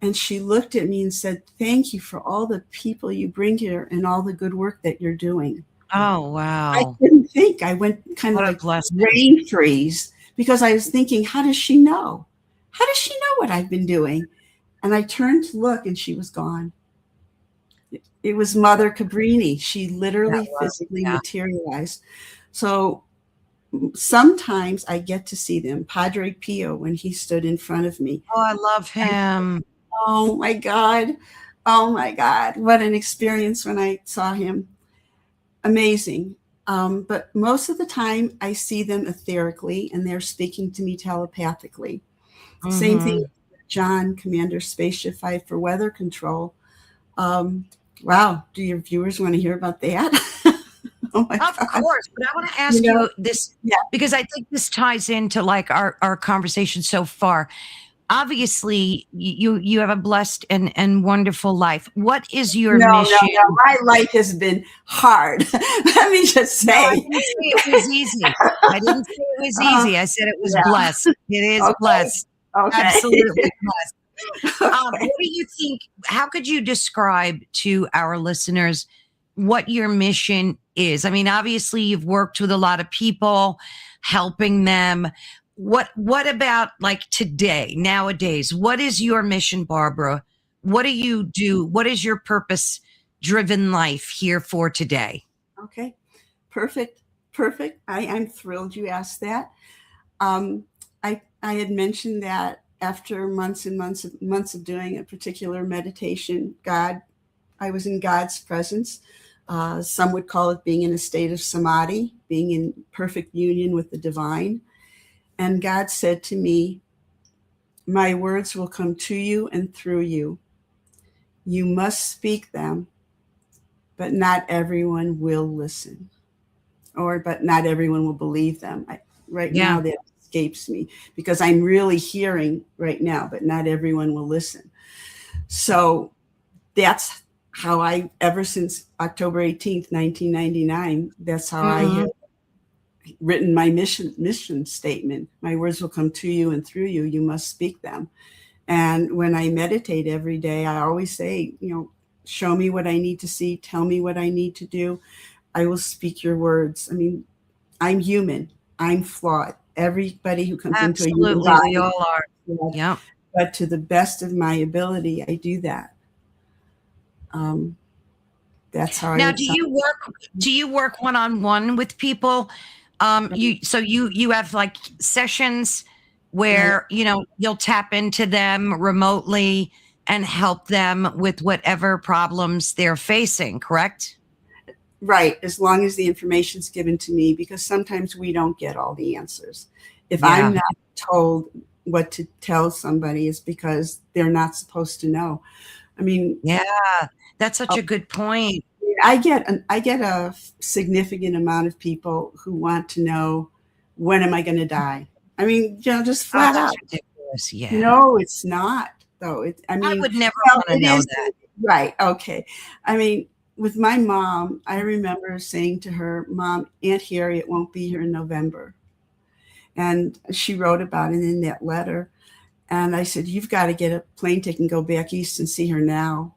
And she looked at me and said, "Thank you for all the people you bring here and all the good work that you're doing." Oh, wow. I couldn't think. I went kind of like brain freeze, because I was thinking, how does she know? how does she know what I've been doing? And I turned to look, and she was gone. It was Mother Cabrini. She That literally was, physically yeah. materialized. So sometimes I get to see them. Padre Pio, when he stood in front of me. Oh, I love him. Oh my God. Oh my God. What an experience when I saw him. Amazing. But most of the time, I see them etherically, and they're speaking to me telepathically. Same thing Hmm. with John, Commander Spaceship 5 for weather control. Um, wow. Do your viewers want to hear about that? Oh my Of God. course, but I want to You ask know, you this yeah. because I think this ties into like our conversation so far. Obviously, you have a blessed and wonderful life. What is your No, no, mission? no. My life has been hard. Let me just No, I say. didn't say it was easy. I didn't say it was Uh, easy. I said it was yeah. blessed. It is Okay. blessed. Okay. Absolutely blessed. Okay. What do you think? How could you describe to our listeners what your mission is? I mean, obviously, you've worked with a lot of people, helping them. What about like today, nowadays? What is your mission, Barbara? What do you do? What is your purpose driven life here for today? Okay. Perfect. Perfect. I'm thrilled you asked that. Um, I had mentioned that after months and months of doing a particular meditation, I was in God's presence. Some would call it being in a state of samadhi, being in perfect union with the divine. And God said to me, my words will come to you and through you. You must speak them, but not everyone will listen, but not everyone will believe them. Right Yeah, now, that escapes me because I'm really hearing right now, but not everyone will listen. So that's how ever since October 18th, 1999, that's how I hmm, have written my mission statement. My words will come to you and through you. You must speak them. And when I meditate every day, I always say, show me what I need to see, tell me what I need to do. I will speak your words. I mean, I'm human. I'm flawed. Everybody who comes into a human absolutely. We body all are. is flawed. Yeah. But to the best of my ability, I do that. Um, that's how I Now, would sum. do you work one on one with people? You have like sessions Right, where you'll tap into them remotely and help them with whatever problems they're facing, correct? right. As long as the information's given to me, because sometimes we don't get all the answers. If I'm Yeah. not told what to tell somebody, it's because they're not supposed to know. I mean, Yeah. That's such a good point. I get a significant amount of people who want to know, when am I going to die? I mean, just Oh, flat out. that's ridiculous. Yeah. No, it's not though. I I mean, would never well, want to it know is that. right. Okay. I mean, with my mom, I remember saying to her, "Mom, Aunt Harriet won't be here in November," and she wrote about it in that letter. And I said, "You've got to get a plane ticket and go back east and see her now."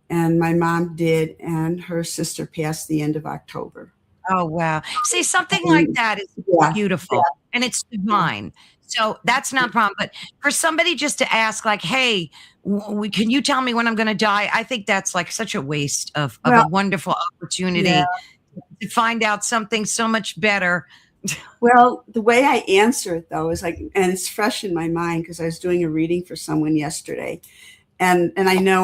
And my mom did, and her sister passed the end of October. Oh, wow. See, something like And that is yeah, beautiful and it's yeah. divine. So that's not a problem. But for somebody just to ask, like, hey, can you tell me when I'm going to die? I think that's like such a waste of a Well, wonderful yeah. opportunity to find out something so much better. Well, the way I answer it though is like, and it's fresh in my mind because I was doing a reading for someone yesterday, and I know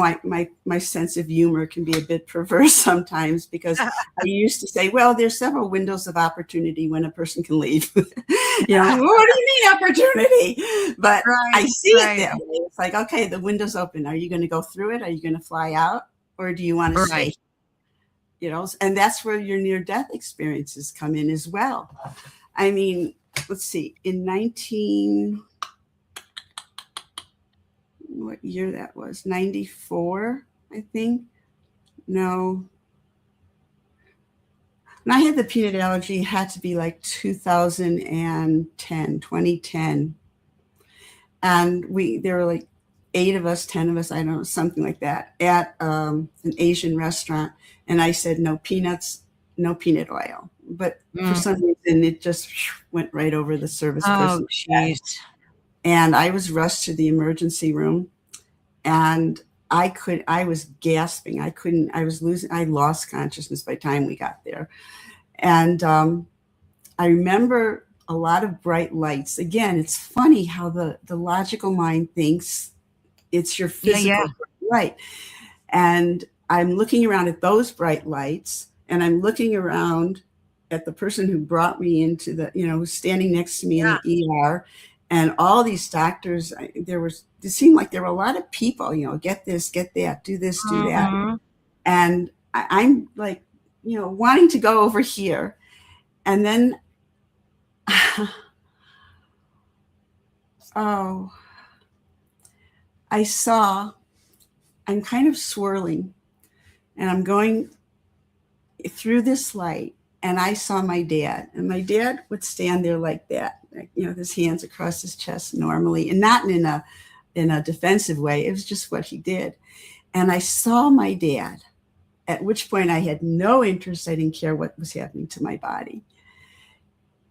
my sense of humor can be a bit perverse sometimes because I used to say, well, there's several windows of opportunity when a person can leave. What do you mean opportunity? But I Right, see it right, that way. It's like, okay, the window's open. Are you going to go through it? Are you going to fly out, or do you want to stay? right. And that's where your near death experiences come in as well. I mean, let's see, in 19, what year that was? 94, I think. No. When I had the peanut allergy, it had to be like 2010, 2010. And there were like 8 of us, 10 of us, I don't know, something like that, at an Asian restaurant. And I said, no peanuts, no peanut oil. But for Mm. some reason, it just went right over the service Oh, person's head. jeez. And I was rushed to the emergency room, and I was gasping. I lost consciousness by the time we got there. And I remember a lot of bright lights. Again, it's funny how the logical mind thinks it's your Yeah. physical light. And I'm looking around at those bright lights, and I'm looking around at the person who brought me into the, who's standing next to me in Yeah. the ER, and all these doctors. It seemed like there were a lot of people, get this, get that, do this, do that. Mm-hmm. And I'm like, wanting to go over here. And then, oh, I'm kind of swirling, and I'm going through this light, and I saw my dad, and my dad would stand there like that, his hands across his chest normally, and not in a defensive way. It was just what he did. And I saw my dad, at which point I had no interest. I didn't care what was happening to my body.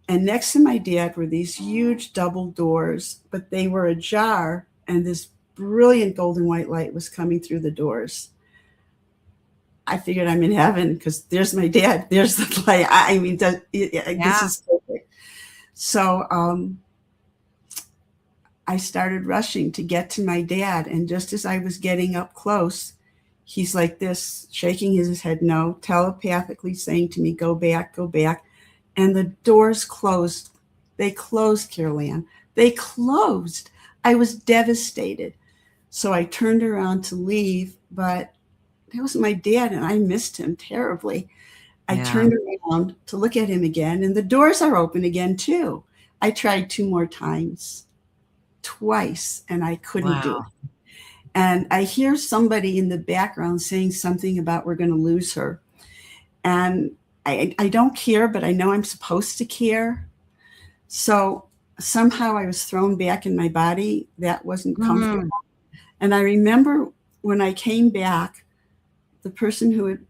And next to my dad were these huge double doors, but they were ajar, and this brilliant golden white light was coming through the doors. I figured I'm in heaven because there's my dad. There's the light. I mean, this is perfect. So I started rushing to get to my dad. And just as I was getting up close, he's like this, shaking his head no, telepathically saying to me, go back, go back. And the doors closed. They closed, Carol Ann. They closed. I was devastated. So I turned around to leave, but that was my dad, and I missed him terribly. I turned around to look at him again, and the doors are open again, too. I tried 2 more times, twice, and I couldn't do it. And I hear somebody in the background saying something about we're going to lose her. And I don't care, but I know I'm supposed to care. So somehow I was thrown back in my body. That wasn't comfortable. And I remember when I came back, the person who had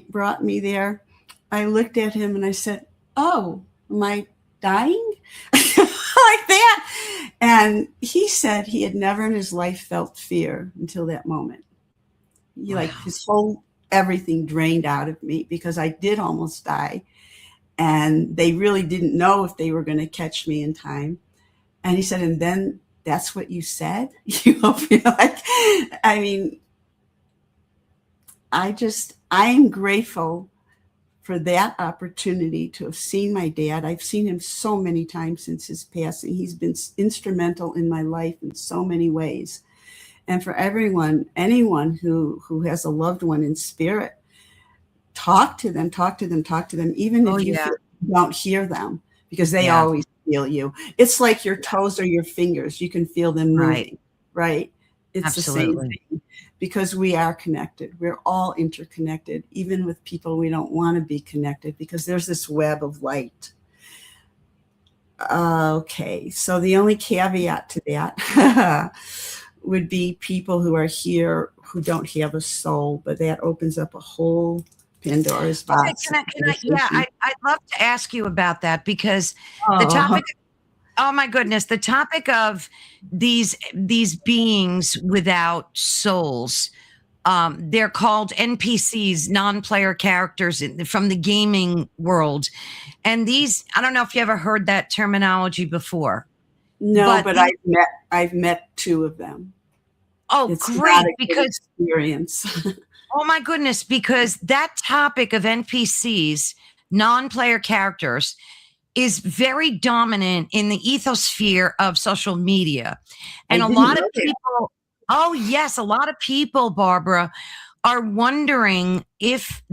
brought me there, I looked at him and I said, oh, am I dying? Like that. And he said he had never in his life felt fear until that moment. Like his whole everything drained out of me because I did almost die. And they really didn't know if they were going to catch me in time. And he said, and then that's what you said? I mean, I am grateful for that opportunity to have seen my dad. I've seen him so many times since his passing. He's been instrumental in my life in so many ways. And for anyone who has a loved one in spirit, talk to them, even if you don't hear them, because they always feel you. It's like your toes or your fingers. You can feel them moving, right? It's absolutely the same thing, because we are connected. We're all interconnected, even with people we don't want to be connected, because there's this web of light. Okay, so the only caveat to that would be people who are here who don't have a soul, but that opens up a whole Pandora's box. I'd love to ask you about that, because the topic, oh my goodness, the topic of these beings without souls, they're called NPCs, non-player characters from the gaming world. And these, I don't know if you ever heard that terminology before. No, but I've met 2 of them. Oh, it's great, because experience. Oh my goodness, because that topic of NPCs, non-player characters, is very dominant in the ethosphere of social media. And a lot of people, oh yes, a lot of people, Barbara, are wondering if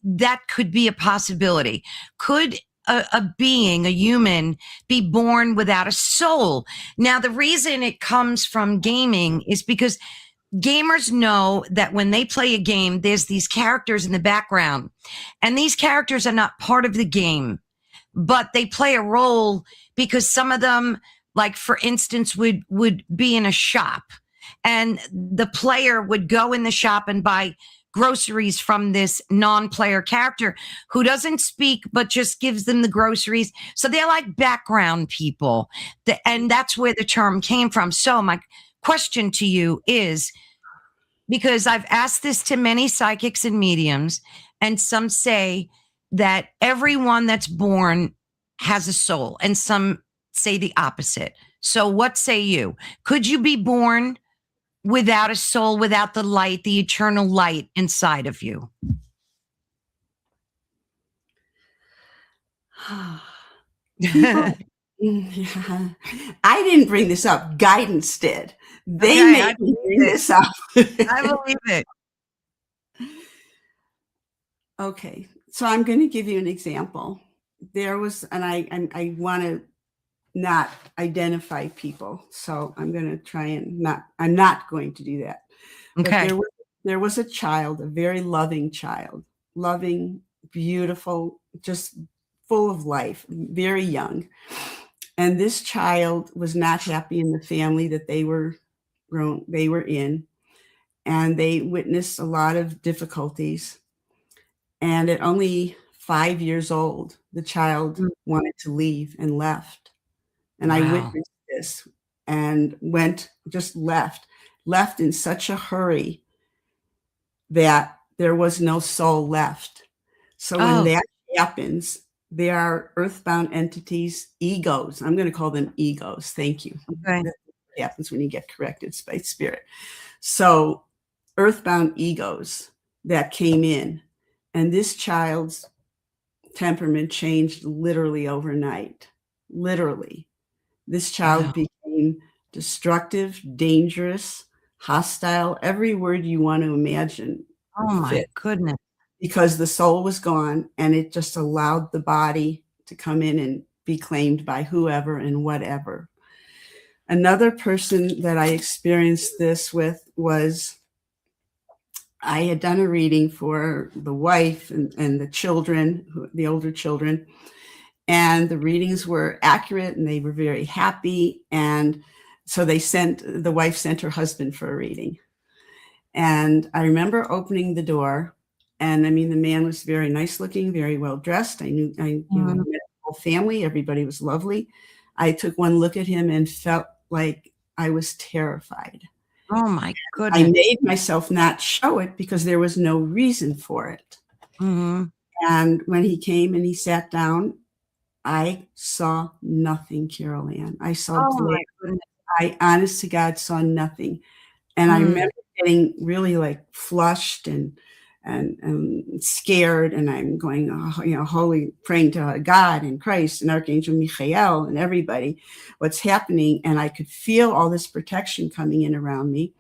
that could be a possibility. Could a being, a human, be born without a soul? Now, the reason it comes from gaming is because gamers know that when they play a game, there's these characters in the background, and these characters are not part of the game, but they play a role, because some of them, like for instance, would be in a shop, and the player would go in the shop and buy groceries from this non-player character who doesn't speak but just gives them the groceries. So they're like background people. And that's where the term came from. So my question to you is, because I've asked this to many psychics and mediums, and some say that everyone that's born has a soul, and some say the opposite. So what say you? Could you be born without a soul, without the light, the eternal light inside of you? People, yeah. I didn't bring this up. Guidance did. They Okay, made me bring this up. I believe it. Okay, so I'm going to give you an example. There was, and I want to not identify people, so I'm going to try and I'm not going to do that. Okay. But there was a child, a very loving child, loving, beautiful, just full of life, very young. And this child was not happy in the family that they were in, and they witnessed a lot of difficulties. And at only 5 years old, the child wanted to leave and left. And I witnessed this and left in such a hurry that there was no soul left. So when that happens, there are earthbound entities, egos. I'm going to call them egos. Thank you. Okay. That's what happens when you get corrected by spirit. So earthbound egos that came in, and this child's temperament changed literally overnight. Literally. This child became destructive, dangerous, hostile, every word you want to imagine. Oh my goodness. Because the soul was gone, and it just allowed the body to come in and be claimed by whoever and whatever. Another person that I experienced this with was, I had done a reading for the wife and the children, the older children, and the readings were accurate and they were very happy. And so the wife sent her husband for a reading. And I remember opening the door, and I mean, the man was very nice looking, very well dressed. I met the whole family. Everybody was lovely. I took one look at him and felt like I was terrified. Oh my goodness. I made myself not show it because there was no reason for it. Mm-hmm. And when he came and he sat down, I saw nothing, Carol Ann. I saw glare. I, honest to God, saw nothing. And I remember getting really like flushed and scared, and I'm going, holy, praying to God and Christ and Archangel Michael and everybody, what's happening. And I could feel all this protection coming in around me.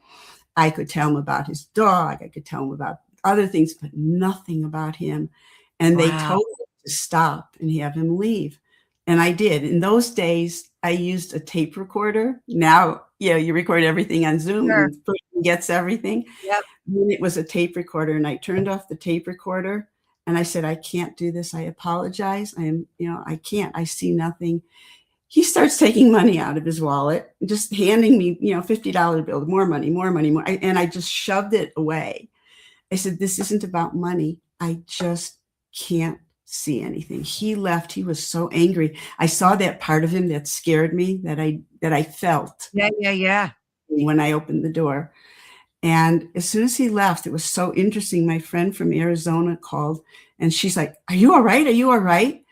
I could tell him about his dog. I could tell him about other things, but nothing about him. And they told me to stop and have him leave. And I did. In those days, I used a tape recorder. Now, you record everything on Zoom and the person gets everything. Yep. And it was a tape recorder, and I turned off the tape recorder and I said, I can't do this. I apologize. I can't. I see nothing. He starts taking money out of his wallet, just handing me, $50 bill, more money. And I just shoved it away. I said, this isn't about money. I just can't see anything. He left. He was so angry. I saw that part of him that scared me, that I felt. Yeah. When I opened the door. And as soon as he left, it was so interesting. My friend from Arizona called, and she's like, are you all right? Are you all right?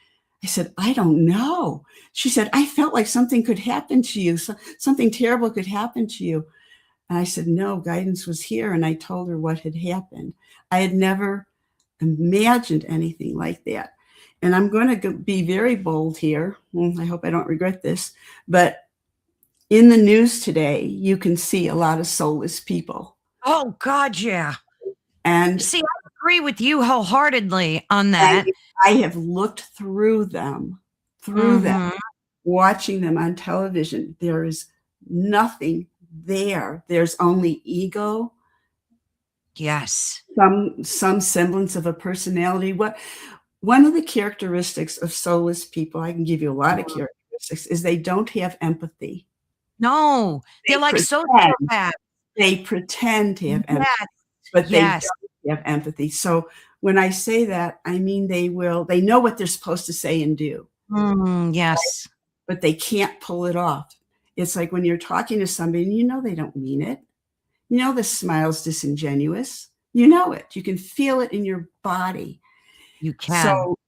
I said, I don't know. She said, I felt like something could happen to you. Something terrible could happen to you. And I said, no, guidance was here. And I told her what had happened. I had never imagined anything like that. And I'm going to be very bold here. I hope I don't regret this. But in the news today, you can see a lot of soulless people. Oh, God, yeah. And see, I agree with you wholeheartedly on that. I have looked through them, watching them on television. There is nothing there. There's only ego. Yes. Some semblance of a personality. One of the characteristics of soulless people, I can give you a lot of characteristics, is they don't have empathy. No, they're like sociopaths. They pretend to have empathy, but they don't You have empathy. So when I say that, I mean they know what they're supposed to say and do, Yes. but they can't pull it off. It's like when you're talking to somebody and you know they don't mean it. You know the smile's disingenuous. You know it. You can feel it in your body. You can. So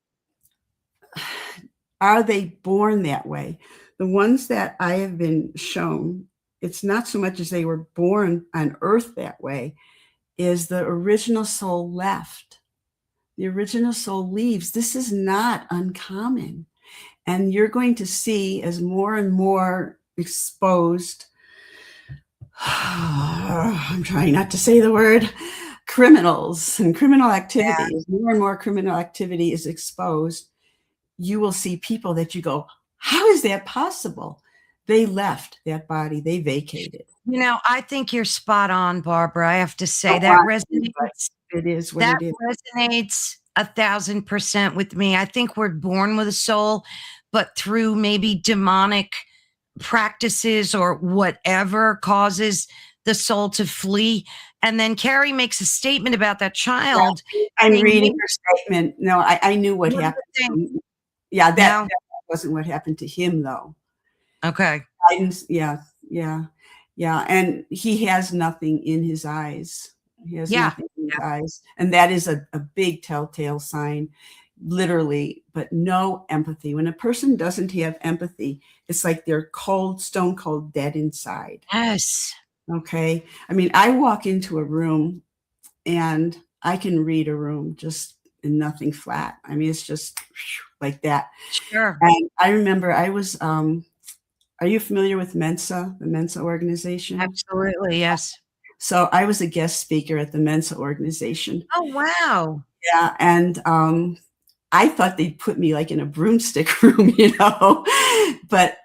are they born that way? The ones that I have been shown, it's not so much as they were born on earth that way, is the original soul left. The original soul leaves. This is not uncommon. And you're going to see as more and more exposed, I'm trying not to say the word, criminals and criminal activity, as more and more criminal activity is exposed, you will see people that you go, how is that possible? They left that body, they vacated. You know, I think you're spot on, Barbara. I have to say Don't that want to, but resonates. it is what That it is. resonates 1,000% with me. I think we're born with a soul, but through maybe demonic practices or whatever causes the soul to flee. And then Carrie makes a statement about that child. I'm saying, reading her statement. No, I knew what happened. Yeah, that wasn't what happened to him, though. Okay. Yeah. And he has nothing in his eyes. He has nothing in his eyes. And that is a big telltale sign, literally, but no empathy. When a person doesn't have empathy, it's like they're cold, stone cold dead inside. Yes. Okay. I mean, I walk into a room and I can read a room just in nothing flat. I mean, it's just like that. Sure. And I remember I was, are you familiar with Mensa, the Mensa organization? Absolutely, yes. So I was a guest speaker at the Mensa organization. Oh, wow. Yeah, and I thought they'd put me like in a broomstick room, but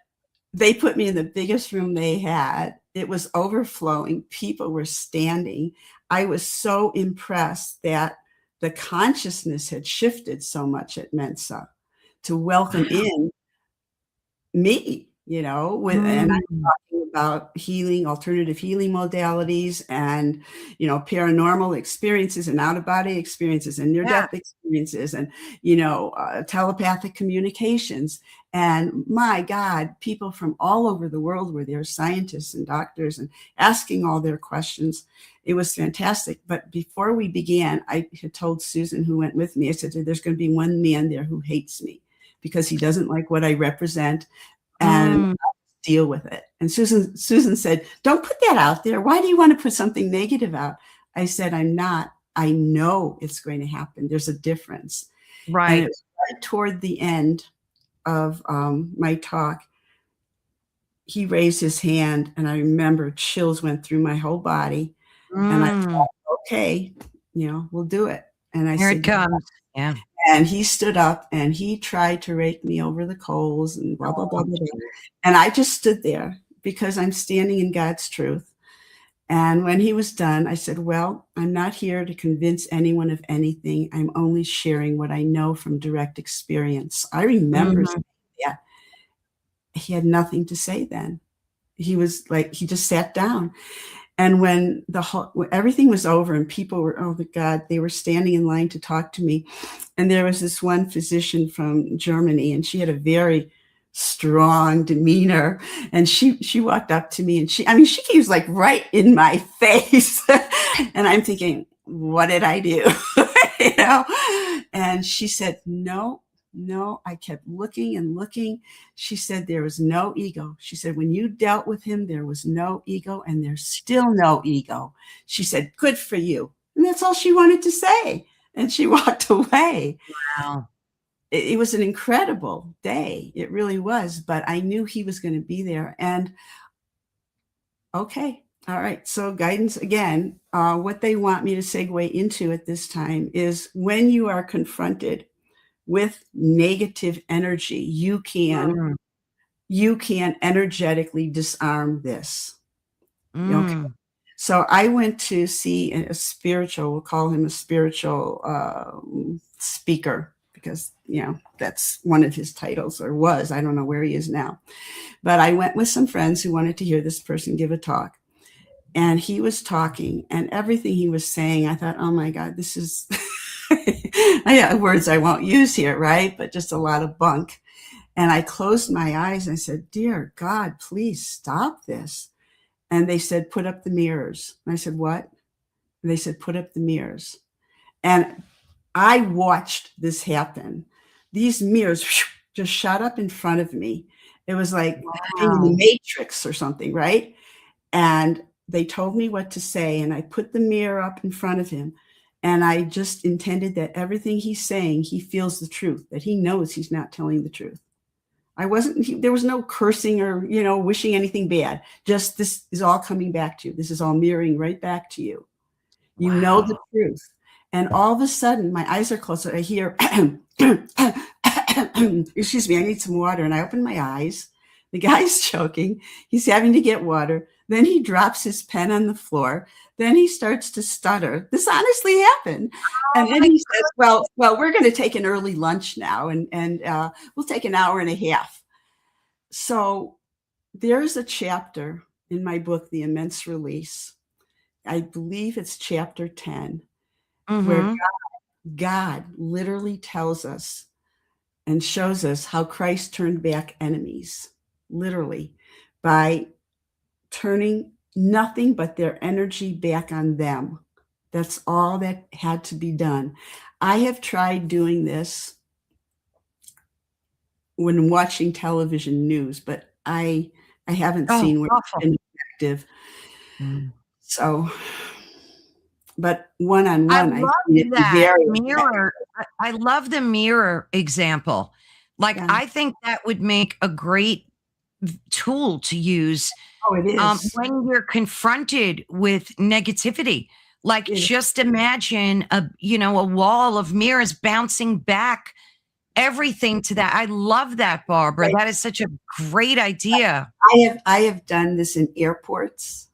they put me in the biggest room they had. It was overflowing. People were standing. I was so impressed that the consciousness had shifted so much at Mensa to welcome in me, and I'm talking about healing, alternative healing modalities and, paranormal experiences and out-of-body experiences and near-death experiences and, telepathic communications. And my God, people from all over the world were there, scientists and doctors, and asking all their questions. It was fantastic. But before we began, I had told Susan, who went with me, I said, there's going to be one man there who hates me because he doesn't like what I represent, and I'll deal with it. And Susan said, don't put that out there. Why do you want to put something negative out? I said, I'm not. I know it's going to happen. There's a difference. Right. And it was right toward the end of my talk, he raised his hand, and I remember chills went through my whole body. And I thought, okay, we'll do it. And I Here said, it comes. Yeah. And he stood up and he tried to rake me over the coals and blah, blah, blah, blah, blah. And I just stood there because I'm standing in God's truth. And when he was done, I said, well, I'm not here to convince anyone of anything. I'm only sharing what I know from direct experience. I remember that. He had nothing to say then. He was like, he just sat down. And when everything was over and people were, oh my God, they were standing in line to talk to me. And there was this one physician from Germany, and she had a very strong demeanor. And she walked up to me, and she was like right in my face. And I'm thinking, what did I do? And she said, no, I kept looking and looking. She said, there was no ego. She said, when you dealt with him, there was no ego, and there's still no ego. She said, good for you. And that's all she wanted to say. And she walked away. Wow. It was an incredible day. It really was. But I knew he was going to be there. And okay. All right. So guidance again, what they want me to segue into at this time is when you are confronted with negative energy, you can energetically disarm this. Okay. So I went to see a spiritual, we'll call him a spiritual speaker, because, that's one of his titles, or was. I don't know where he is now. But I went with some friends who wanted to hear this person give a talk. And he was talking, and everything he was saying, I thought, oh my God, this is I have words I won't use here, right? But just a lot of bunk. And I closed my eyes and I said, dear God, please stop this. And they said, put up the mirrors. And I said, what? And they said, put up the mirrors. And I watched this happen. These mirrors just shot up in front of me. It was like being in the Matrix or something, right? And they told me what to say, and I put the mirror up in front of him. And I just intended that everything he's saying, he feels the truth, that he knows he's not telling the truth. There was no cursing or, wishing anything bad. Just, this is all coming back to you. This is all mirroring right back to you. You know the truth. And all of a sudden, my eyes are closed. I hear, excuse me, I need some water. And I open my eyes. The guy's choking. He's having to get water. Then he drops his pen on the floor. Then he starts to stutter. This honestly happened. And then he says, well, we're going to take an early lunch now, and we'll take an hour and a half. So there's a chapter in my book, The Immense Release. I believe it's chapter 10, where God literally tells us and shows us how Christ turned back enemies, literally, by turning nothing but their energy back on them. That's all that had to be done. I have tried doing this when watching television news, but I haven't seen where it's been effective. So, but one-on-one, I love that mirror. I love the mirror example. Like, I think that would make a great tool to use it is. when you're confronted with negativity. Like, just imagine a wall of mirrors bouncing back everything to that. I love that, Barbara. Right. That is such a great idea. I have done this in airports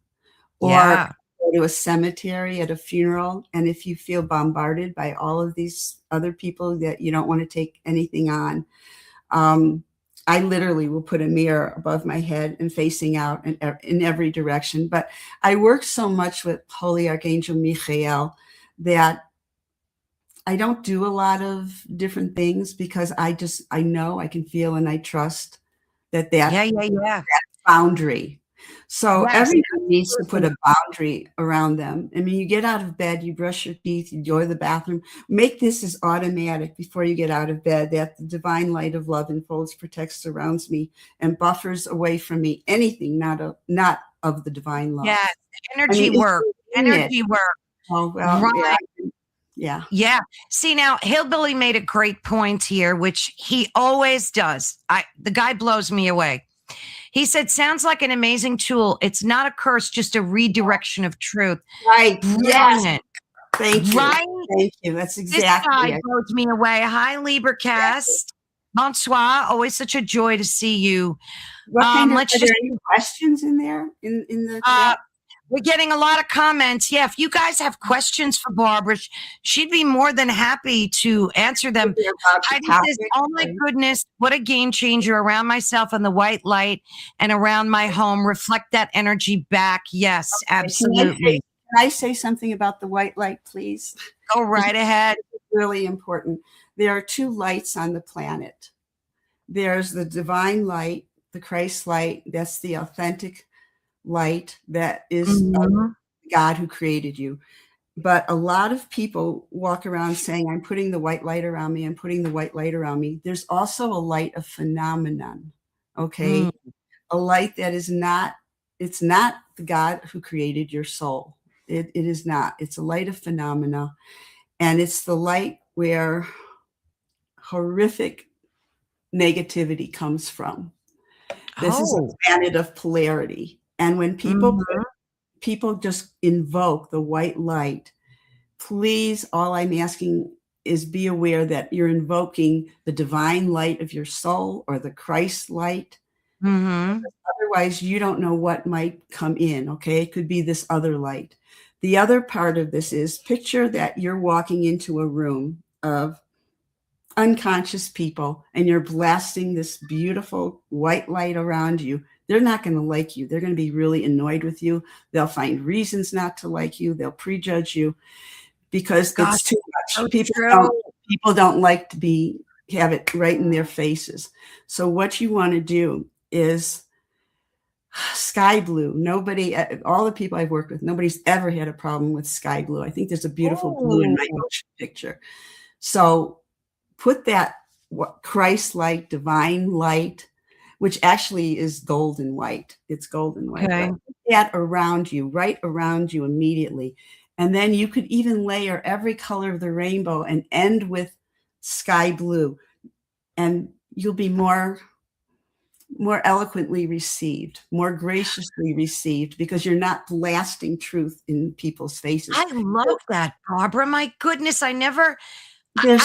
or go to a cemetery at a funeral. And if you feel bombarded by all of these other people that you don't want to take anything on, I literally will put a mirror above my head and facing out in every direction. But I work so much with Holy Archangel Michael that I don't do a lot of different things, because I know, I can feel, and I trust that boundary. So everyone needs to put a boundary around them. I mean, you get out of bed, you brush your teeth, you go to the bathroom. Make this as automatic before you get out of bed, that the divine light of love enfolds, protects, surrounds me, and buffers away from me anything not of the divine love. Yes, energy work. Oh, well, right. Yeah. See, now Hillbilly made a great point here, which he always does. The guy blows me away. He said, sounds like an amazing tool. It's not a curse, just a redirection of truth. Right. Brilliant. Thank you. Right? Thank you. That's exactly this guy blows me away. Hi, Libracast. Bonsoir. Always such a joy to see you. What kind of, are there any questions in there in the chat? We're getting a lot of comments. Yeah, if you guys have questions for Barbara, she'd be more than happy to answer them. Heidi says, oh my goodness, what a game changer around myself and the white light and around my home. Reflect that energy back. Yes, absolutely. Can I say something about the white light, please? Go right ahead. It's really important. There are two lights on the planet. There's the divine light, the Christ light. That's the authentic light that is God who created you. But a lot of people walk around saying, I'm putting the white light around me. I'm putting the white light around me. There's also a light of phenomenon. Okay. A light that is not, it's not the God who created your soul. It is not. It's a light of phenomena. And it's the light where horrific negativity comes from. This is a planet of polarity. And when people just invoke the white light, please, all I'm asking is be aware that you're invoking the divine light of your soul or the Christ light. Otherwise, you don't know what might come in, okay? It could be this other light. The other part of this is, picture that you're walking into a room of unconscious people and you're blasting this beautiful white light around you, they're not going to like you. They're going to be really annoyed with you. They'll find reasons not to like you. They'll prejudge you because God, it's too so much. true. People don't like to have it right in their faces. So what you want to do is sky blue. Nobody, all the people I've worked with, nobody's ever had a problem with sky blue. I think there's a beautiful blue in my motion picture. So put that Christ-like divine light, which actually is golden white. It's golden white. Okay. Put that around you, right around you immediately. And then you could even layer every color of the rainbow and end with sky blue. And you'll be more eloquently received, more graciously received, because you're not blasting truth in people's faces. I love that, Barbara. My goodness, I've never heard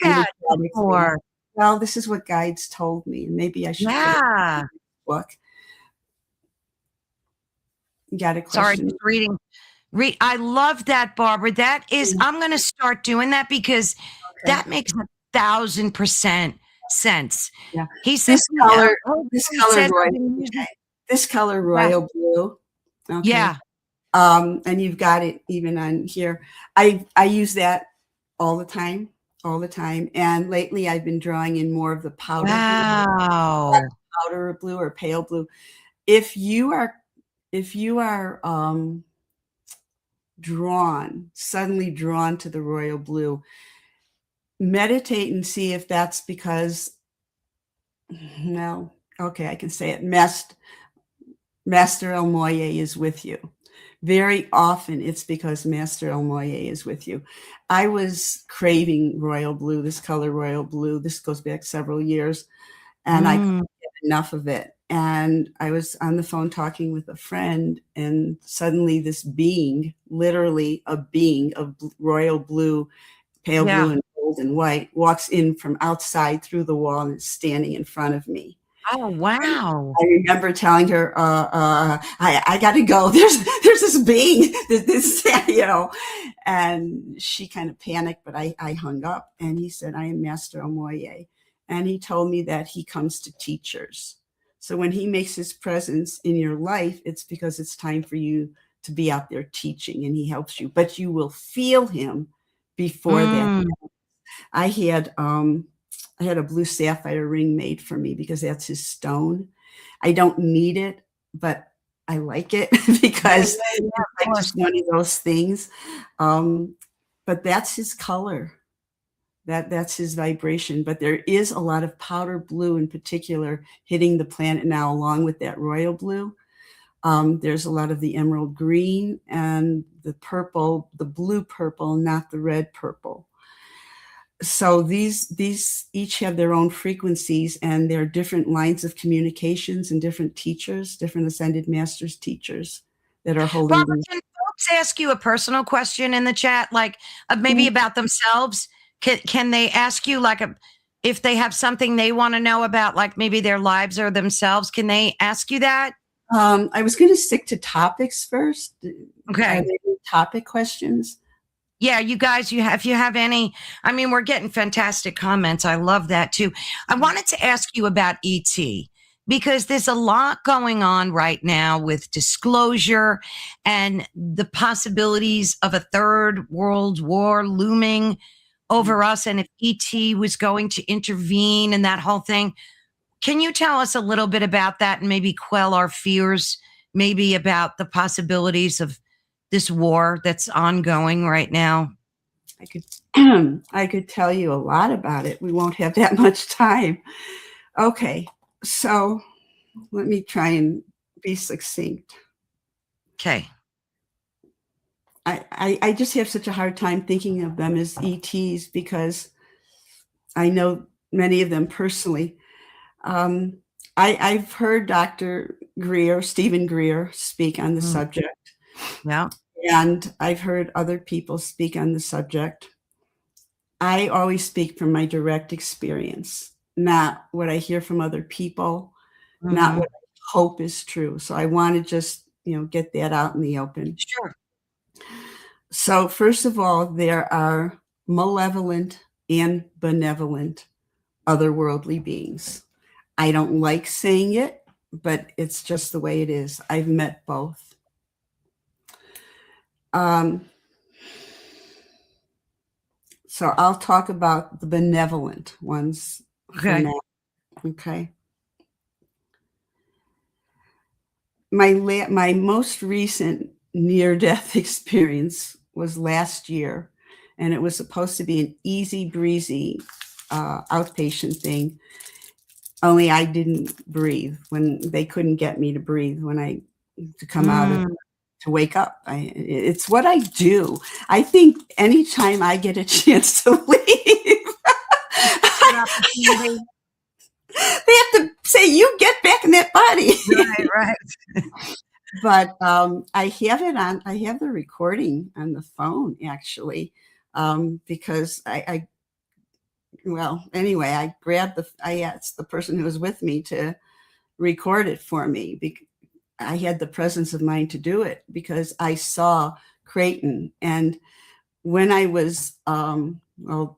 that before. Well, this is what guides told me, and maybe I should put it in the book. You got a question? Sorry, just reading. I love that, Barbara. That is, I'm going to start doing that because that makes 1,000% sense. Yeah. He says this color royal blue. Okay. Yeah. And you've got it even on here. I use that all the time. And lately I've been drawing in more of the powder blue, powder blue or pale blue. If you are suddenly drawn to the royal blue, meditate and see if that's because, I can say it. Master El Moye is with you. Very often it's because Master El Moye is with you. I was craving royal blue, this color royal blue. This goes back several years, and I couldn't get enough of it. And I was on the phone talking with a friend, and suddenly this being, literally a being of royal blue, pale blue and gold and white, walks in from outside through the wall and is standing in front of me. Oh, wow. I remember telling her, I got to go. There's this being, and she kind of panicked, but I hung up, and he said, I am Master Omoye. And he told me that he comes to teachers. So when he makes his presence in your life, it's because it's time for you to be out there teaching, and he helps you, but you will feel him before that. I had a blue sapphire ring made for me because that's his stone. I don't need it, but I like it because it's just one of those things. But that's his color. That's his vibration. But there is a lot of powder blue in particular hitting the planet now, along with that royal blue. There's a lot of the emerald green and the purple, the blue purple, not the red purple. So these each have their own frequencies, and there are different lines of communications and different teachers, different ascended masters teachers that are holding. Barbara, can folks ask you a personal question in the chat, like maybe about themselves? Can they ask you if they have something they want to know about, like maybe their lives or themselves? Can they ask you that? I was going to stick to topics first. Okay. Are there any topic questions? Yeah, you guys, if you have any, I mean, we're getting fantastic comments. I love that too. I wanted to ask you about ET because there's a lot going on right now with disclosure and the possibilities of a third world war looming over us. And if ET was going to intervene and that whole thing, can you tell us a little bit about that and maybe quell our fears, maybe about the possibilities of this war that's ongoing right now? I could tell you a lot about it. We won't have that much time. Okay, so let me try and be succinct. Okay. I just have such a hard time thinking of them as ETs because I know many of them personally. I've heard Dr. Stephen Greer speak on the subject. Yeah. And I've heard other people speak on the subject. I always speak from my direct experience, not what I hear from other people, not what I hope is true. So I want to just, get that out in the open. Sure. So first of all, there are malevolent and benevolent otherworldly beings. I don't like saying it, but it's just the way it is. I've met both. So I'll talk about the benevolent ones for Okay. now. Okay. My most recent near-death experience was last year, and it was supposed to be an easy breezy outpatient thing. Only I didn't breathe when they couldn't get me to breathe to come out of to wake up. It's what I do. I think anytime I get a chance to leave, they have to say, "You get back in that body." Right, right. But I have it on. I have the recording on the phone actually, because well, anyway, I asked the person who was with me to record it for me. I had the presence of mind to do it because I saw Creighton, and when I was, well,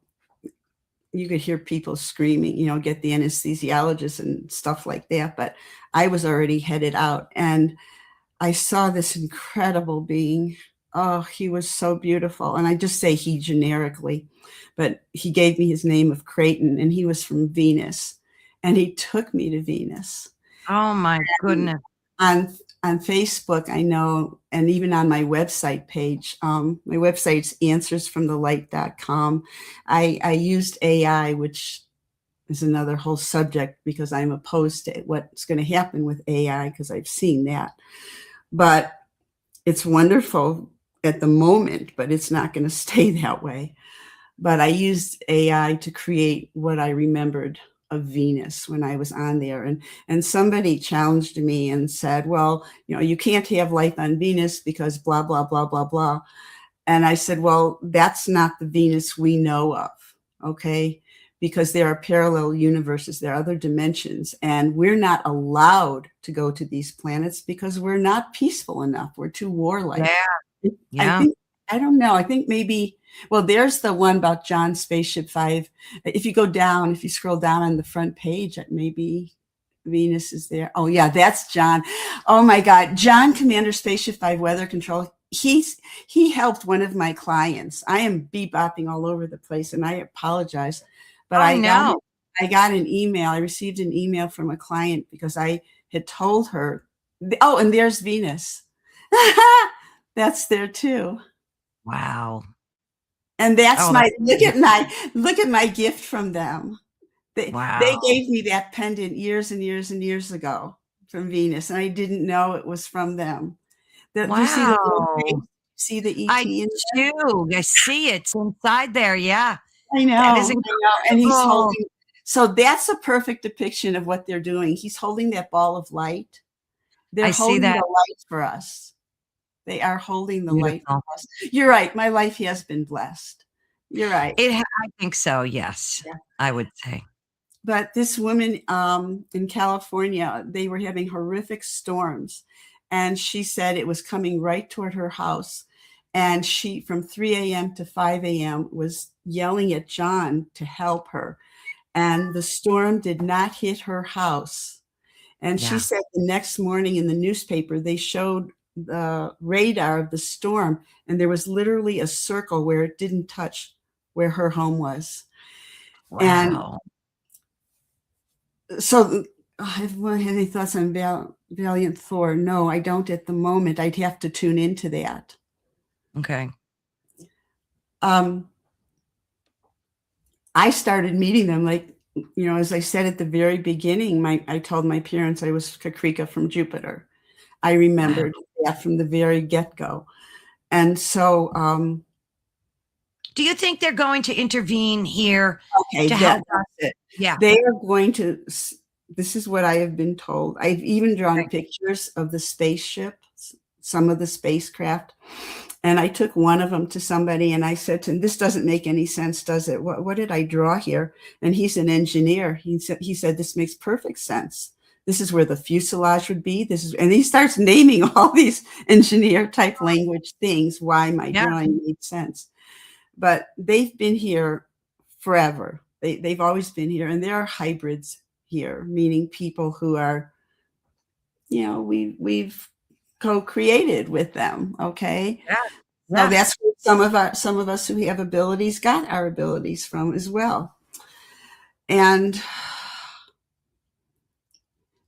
you could hear people screaming, get the anesthesiologist and stuff like that. But I was already headed out, and I saw this incredible being. Oh, he was so beautiful. And I just say he generically, but he gave me his name of Creighton, and he was from Venus, and he took me to Venus. Oh my goodness. On Facebook, I know, and even on my website page, my website's answersfromthelight.com. I used AI, which is another whole subject because I'm opposed to what's going to happen with AI because I've seen that. But it's wonderful at the moment, but it's not going to stay that way. But I used AI to create what I remembered of Venus when I was on there. And somebody challenged me and said, well, you can't have life on Venus because blah, blah, blah, blah, blah. And I said, well, that's not the Venus we know of, okay? Because there are parallel universes, there are other dimensions, and we're not allowed to go to these planets because we're not peaceful enough. We're too warlike. Yeah. I don't know. I think maybe, well, there's the one about John Spaceship 5. If you scroll down on the front page, maybe Venus is there. Oh yeah, that's John. Oh my God. John, Commander Spaceship 5 Weather Control. He helped one of my clients. I am bebopping all over the place and I apologize, but I got an email. I received an email from a client because I had told her, oh, and there's Venus. That's there too. Wow. And that's look at my gift from them. They gave me that pendant years and years and years ago from Venus, and I didn't know it was from them. Wow. You see the little thing? See the ET? I do. I see it's inside there. Yeah. I know. That is and he's holding. So that's a perfect depiction of what they're doing. He's holding that ball of light. They're holding the light for us. They are holding the light for us. You're right. My life has been blessed. You're right. I think so. Yes, yeah. I would say. But this woman in California, they were having horrific storms. And she said it was coming right toward her house. And she, from 3 a.m. to 5 a.m., was yelling at John to help her. And the storm did not hit her house. And she said the next morning in the newspaper, they showed the radar of the storm, and there was literally a circle where it didn't touch where her home was. Wow. And so have any thoughts on Valiant Thor? No, I don't at the moment. I'd have to tune into that. Okay. I started meeting them as I said at the very beginning, I told my parents I was Kakrika from Jupiter. I remembered that from the very get-go. And so do you think they're going to intervene here to help us? Yeah. They are going to, this is what I have been told. I've even drawn pictures of the spaceship, some of the spacecraft. And I took one of them to somebody and I said to him, this doesn't make any sense, does it? What did I draw here? And he's an engineer. He said, this makes perfect sense. This is where the fuselage would be. And he starts naming all these engineer type language things, why my drawing made sense. But they've been here forever. They've always been here, and there are hybrids here, meaning people who are, we've co-created with them. Okay. Yeah. So Yeah. that's where some of us who have abilities got our abilities from as well. And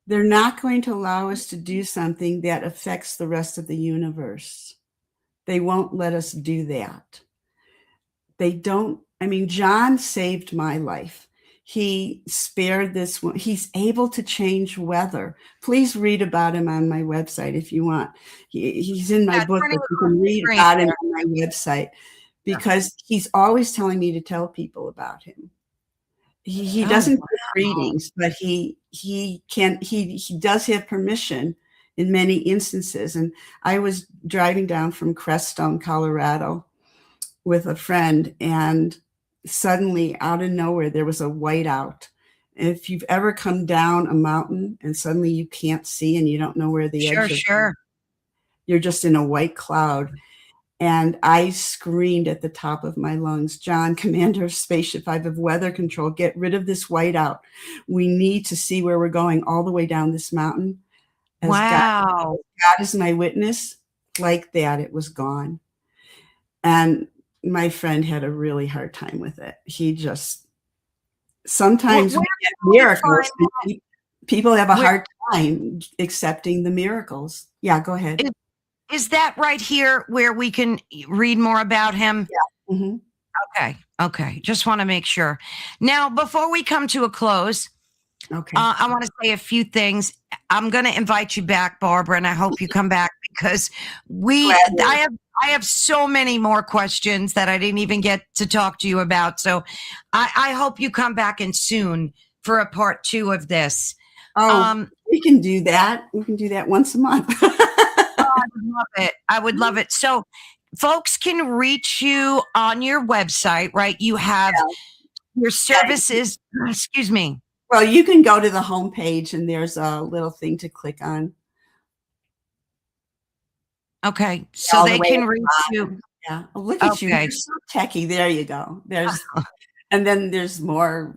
they're not going to allow us to do something that affects the rest of the universe. They won't let us do that. They don't. I mean, John saved my life. He spared this one. He's able to change weather. Please read about him on my website if you want. He's in my Yeah, book, turning but you across can the read screen about him there. on my website Yeah. because he's always telling me to tell people about him. He Oh, doesn't wow. give readings, but he does have permission in many instances. And I was driving down from Crestone, Colorado, with a friend, and suddenly out of nowhere there was a whiteout. If you've ever come down a mountain and suddenly you can't see and you don't know where the Sure, edge of, sure. you're just in a white cloud. And I screamed at the top of my lungs, John, Commander of Spaceship 5 of Weather Control, get rid of this whiteout. We need to see where we're going all the way down this mountain. As Wow. God is my witness, like that, it was gone. And my friend had a really hard time with it. He just, sometimes Where we can get we miracles. find People have a where hard time accepting the miracles. Yeah, go ahead. is that right here where we can read more about him? Yeah. Mm-hmm. Okay. Okay. Just want to make sure. Now, before we come to a close, Okay. I want to say a few things. I'm going to invite you back, Barbara, and I hope you come back because Gladly. I have so many more questions that I didn't even get to talk to you about. So I hope you come back in soon for a part 2 of this. Oh, we can do that. We can do that once a month. I would love it. I would love it. So folks can reach you on your website, right? You have your Yeah. services. Excuse me. Well, you can go to the homepage and there's a little thing to click on. Okay. So All the they way can at the reach you. bottom. Yeah. Oh, look at you. Okay. You're so techie. There you go. And then there's more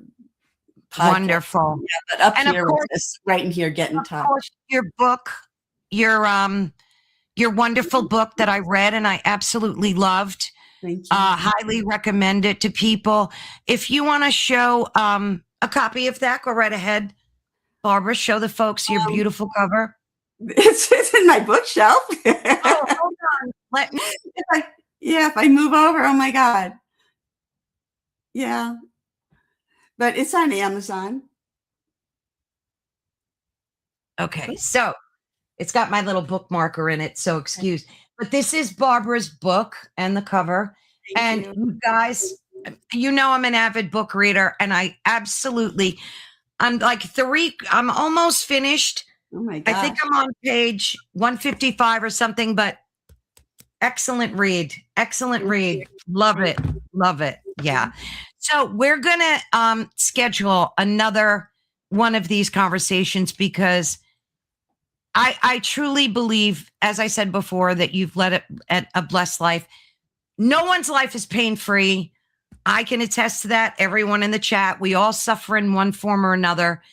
podcasts. Wonderful. Yeah, but up And here was this, right in here, get in of touch. course, your book, your wonderful book that I read and I absolutely loved. Thank you. Highly recommend it to people. If you want to show a copy of that, go right ahead. Barbara, show the folks your beautiful cover. It's in my bookshelf. Oh, hold on. Let me. If I move over, oh my God. Yeah. But it's on Amazon. Okay, so it's got my little bookmarker in it, so excuse. But this is Barbara's book and the cover. Thank you. You guys, you know I'm an avid book reader, and I'm like I'm almost finished. Oh my I gosh. think I'm on page 155 or something, but excellent read. Excellent read. Love it. Love it. Yeah. So we're gonna schedule another one of these conversations because I truly believe, as I said before, that you've led a blessed life. No one's life is pain-free. I can attest to that. Everyone in the chat, we all suffer in one form or another.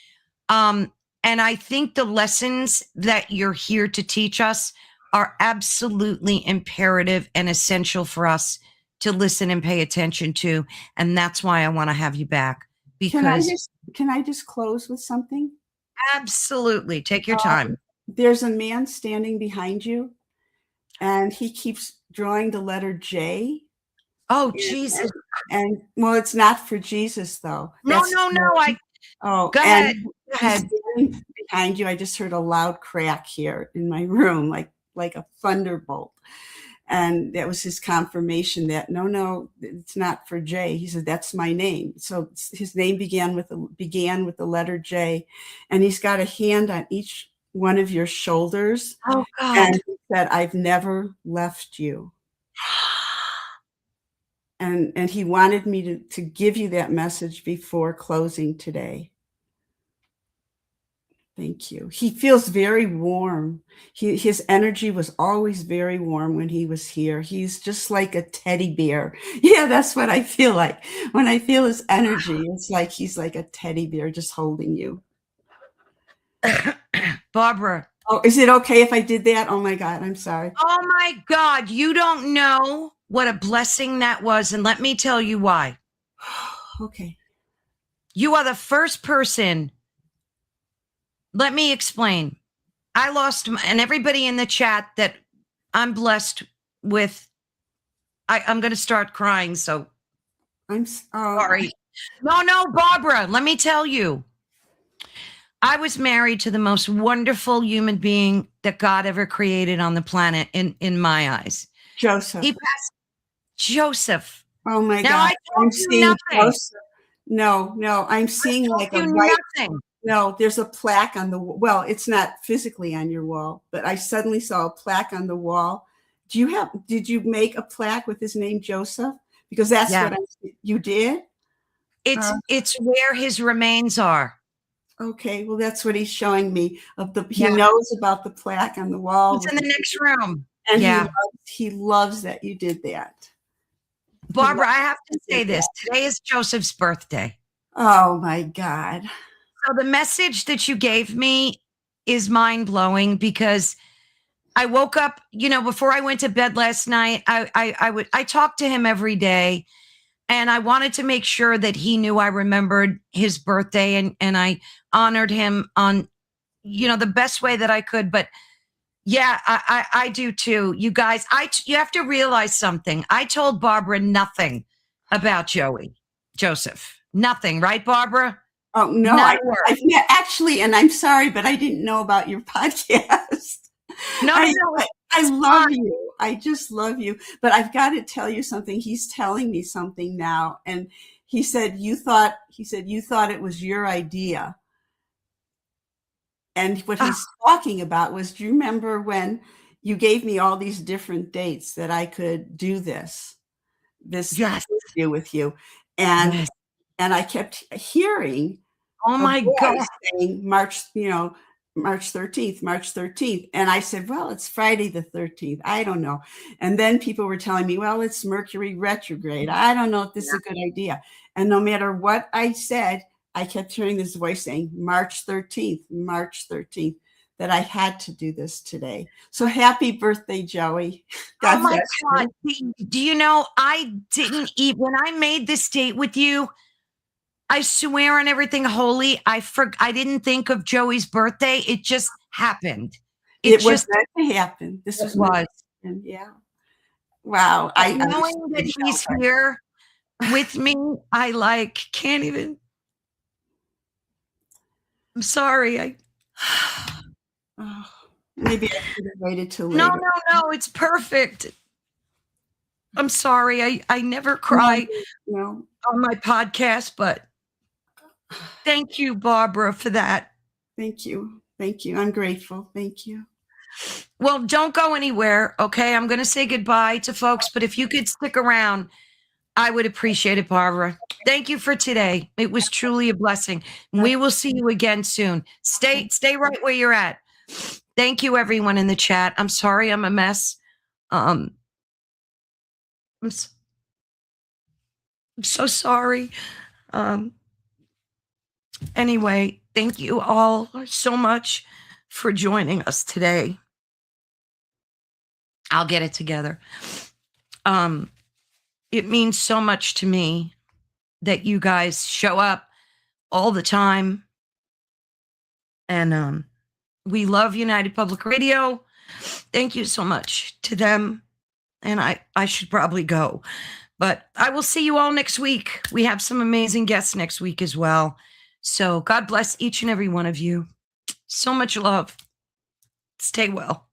And I think the lessons that you're here to teach us are absolutely imperative and essential for us to listen and pay attention to. And that's why I want to have you back. Because can I just close with something? Absolutely. Take your time. There's a man standing behind you, and he keeps drawing the letter J. Oh, Jesus. And well, it's not for Jesus, though. No. Go ahead. Go ahead. Behind you, I just heard a loud crack here in my room, like a thunderbolt. And that was his confirmation that no, it's not for J. He said, that's my name. So his name began with the letter J, and he's got a hand on each one of your shoulders. Oh, God. And he said, I've never left you. And he wanted me to give you that message before closing today. Thank you. He feels very warm. His energy was always very warm when he was here. He's just like a teddy bear. Yeah, that's what I feel like. When I feel his energy, it's like he's like a teddy bear just holding you. Barbara. Oh, is it okay if I did that? Oh my God, I'm sorry. Oh my God, you don't know what a blessing that was. And let me tell you why. Okay. You are the first person. Let me explain. I lost, and everybody in the chat that I'm blessed with, I'm going to start crying. So I'm sorry. No, Barbara, let me tell you. I was married to the most wonderful human being that God ever created on the planet in my eyes. Joseph. He passed. Joseph. Oh my Now God. I told I'm you seeing nothing. Joseph. No, I'm seeing like a white. Nothing. No, there's a plaque on the well, it's not physically on your wall, but I suddenly saw a plaque on the wall. Did you make a plaque with his name, Joseph? Because that's what you did? It's where his remains are. Okay, well, that's what he's showing me. He knows about the plaque on the wall. It's in the next room. And he loves that you did that. Barbara, I have to say this. Today is Joseph's birthday. Oh my God. So the message that you gave me is mind-blowing because I woke up, before I went to bed last night, I talked to him every day, and I wanted to make sure that he knew I remembered his birthday, and I honored him on, the best way that I could. But yeah, I do too. You guys, you have to realize something. I told Barbara nothing about Joseph. Nothing, right, Barbara? Oh, no, actually, and I'm sorry, but I didn't know about your podcast. No, I love you. I just love you. But I've got to tell you something. He's telling me something now. And he said, you thought it was your idea. And what he's talking about was, do you remember when you gave me all these different dates that I could do this interview with you? And I kept hearing, oh my God, saying March 13th. And I said, well, it's Friday the 13th. I don't know. And then people were telling me, well, it's Mercury retrograde. I don't know if this is a good idea. And no matter what I said, I kept hearing this voice saying March 13th, that I had to do this today. So happy birthday, Joey. God bless God. Do you know, I didn't eat when I made this date with you. I swear on everything holy, I didn't think of Joey's birthday. It just happened. It was meant to happen. This was. Yeah. Wow. Knowing that he's here with me, I can't even. I'm sorry. Maybe I should have waited till later. No. It's perfect. I'm sorry. I never cry on my podcast, but thank you, Barbara, for that. Thank you. I'm grateful. Thank you. Well, don't go anywhere, okay? I'm going to say goodbye to folks, but if you could stick around, I would appreciate it, Barbara. Thank you for today. It was truly a blessing. We will see you again soon. Stay right where you're at. Thank you, everyone in the chat. I'm sorry I'm a mess. I'm so sorry. Anyway, thank you all so much for joining us today. I'll get it together. It means so much to me that you guys show up all the time. And we love United Public Radio. Thank you so much to them. And I should probably go. But I will see you all next week. We have some amazing guests next week as well. So God bless each and every one of you. So much love. Stay well.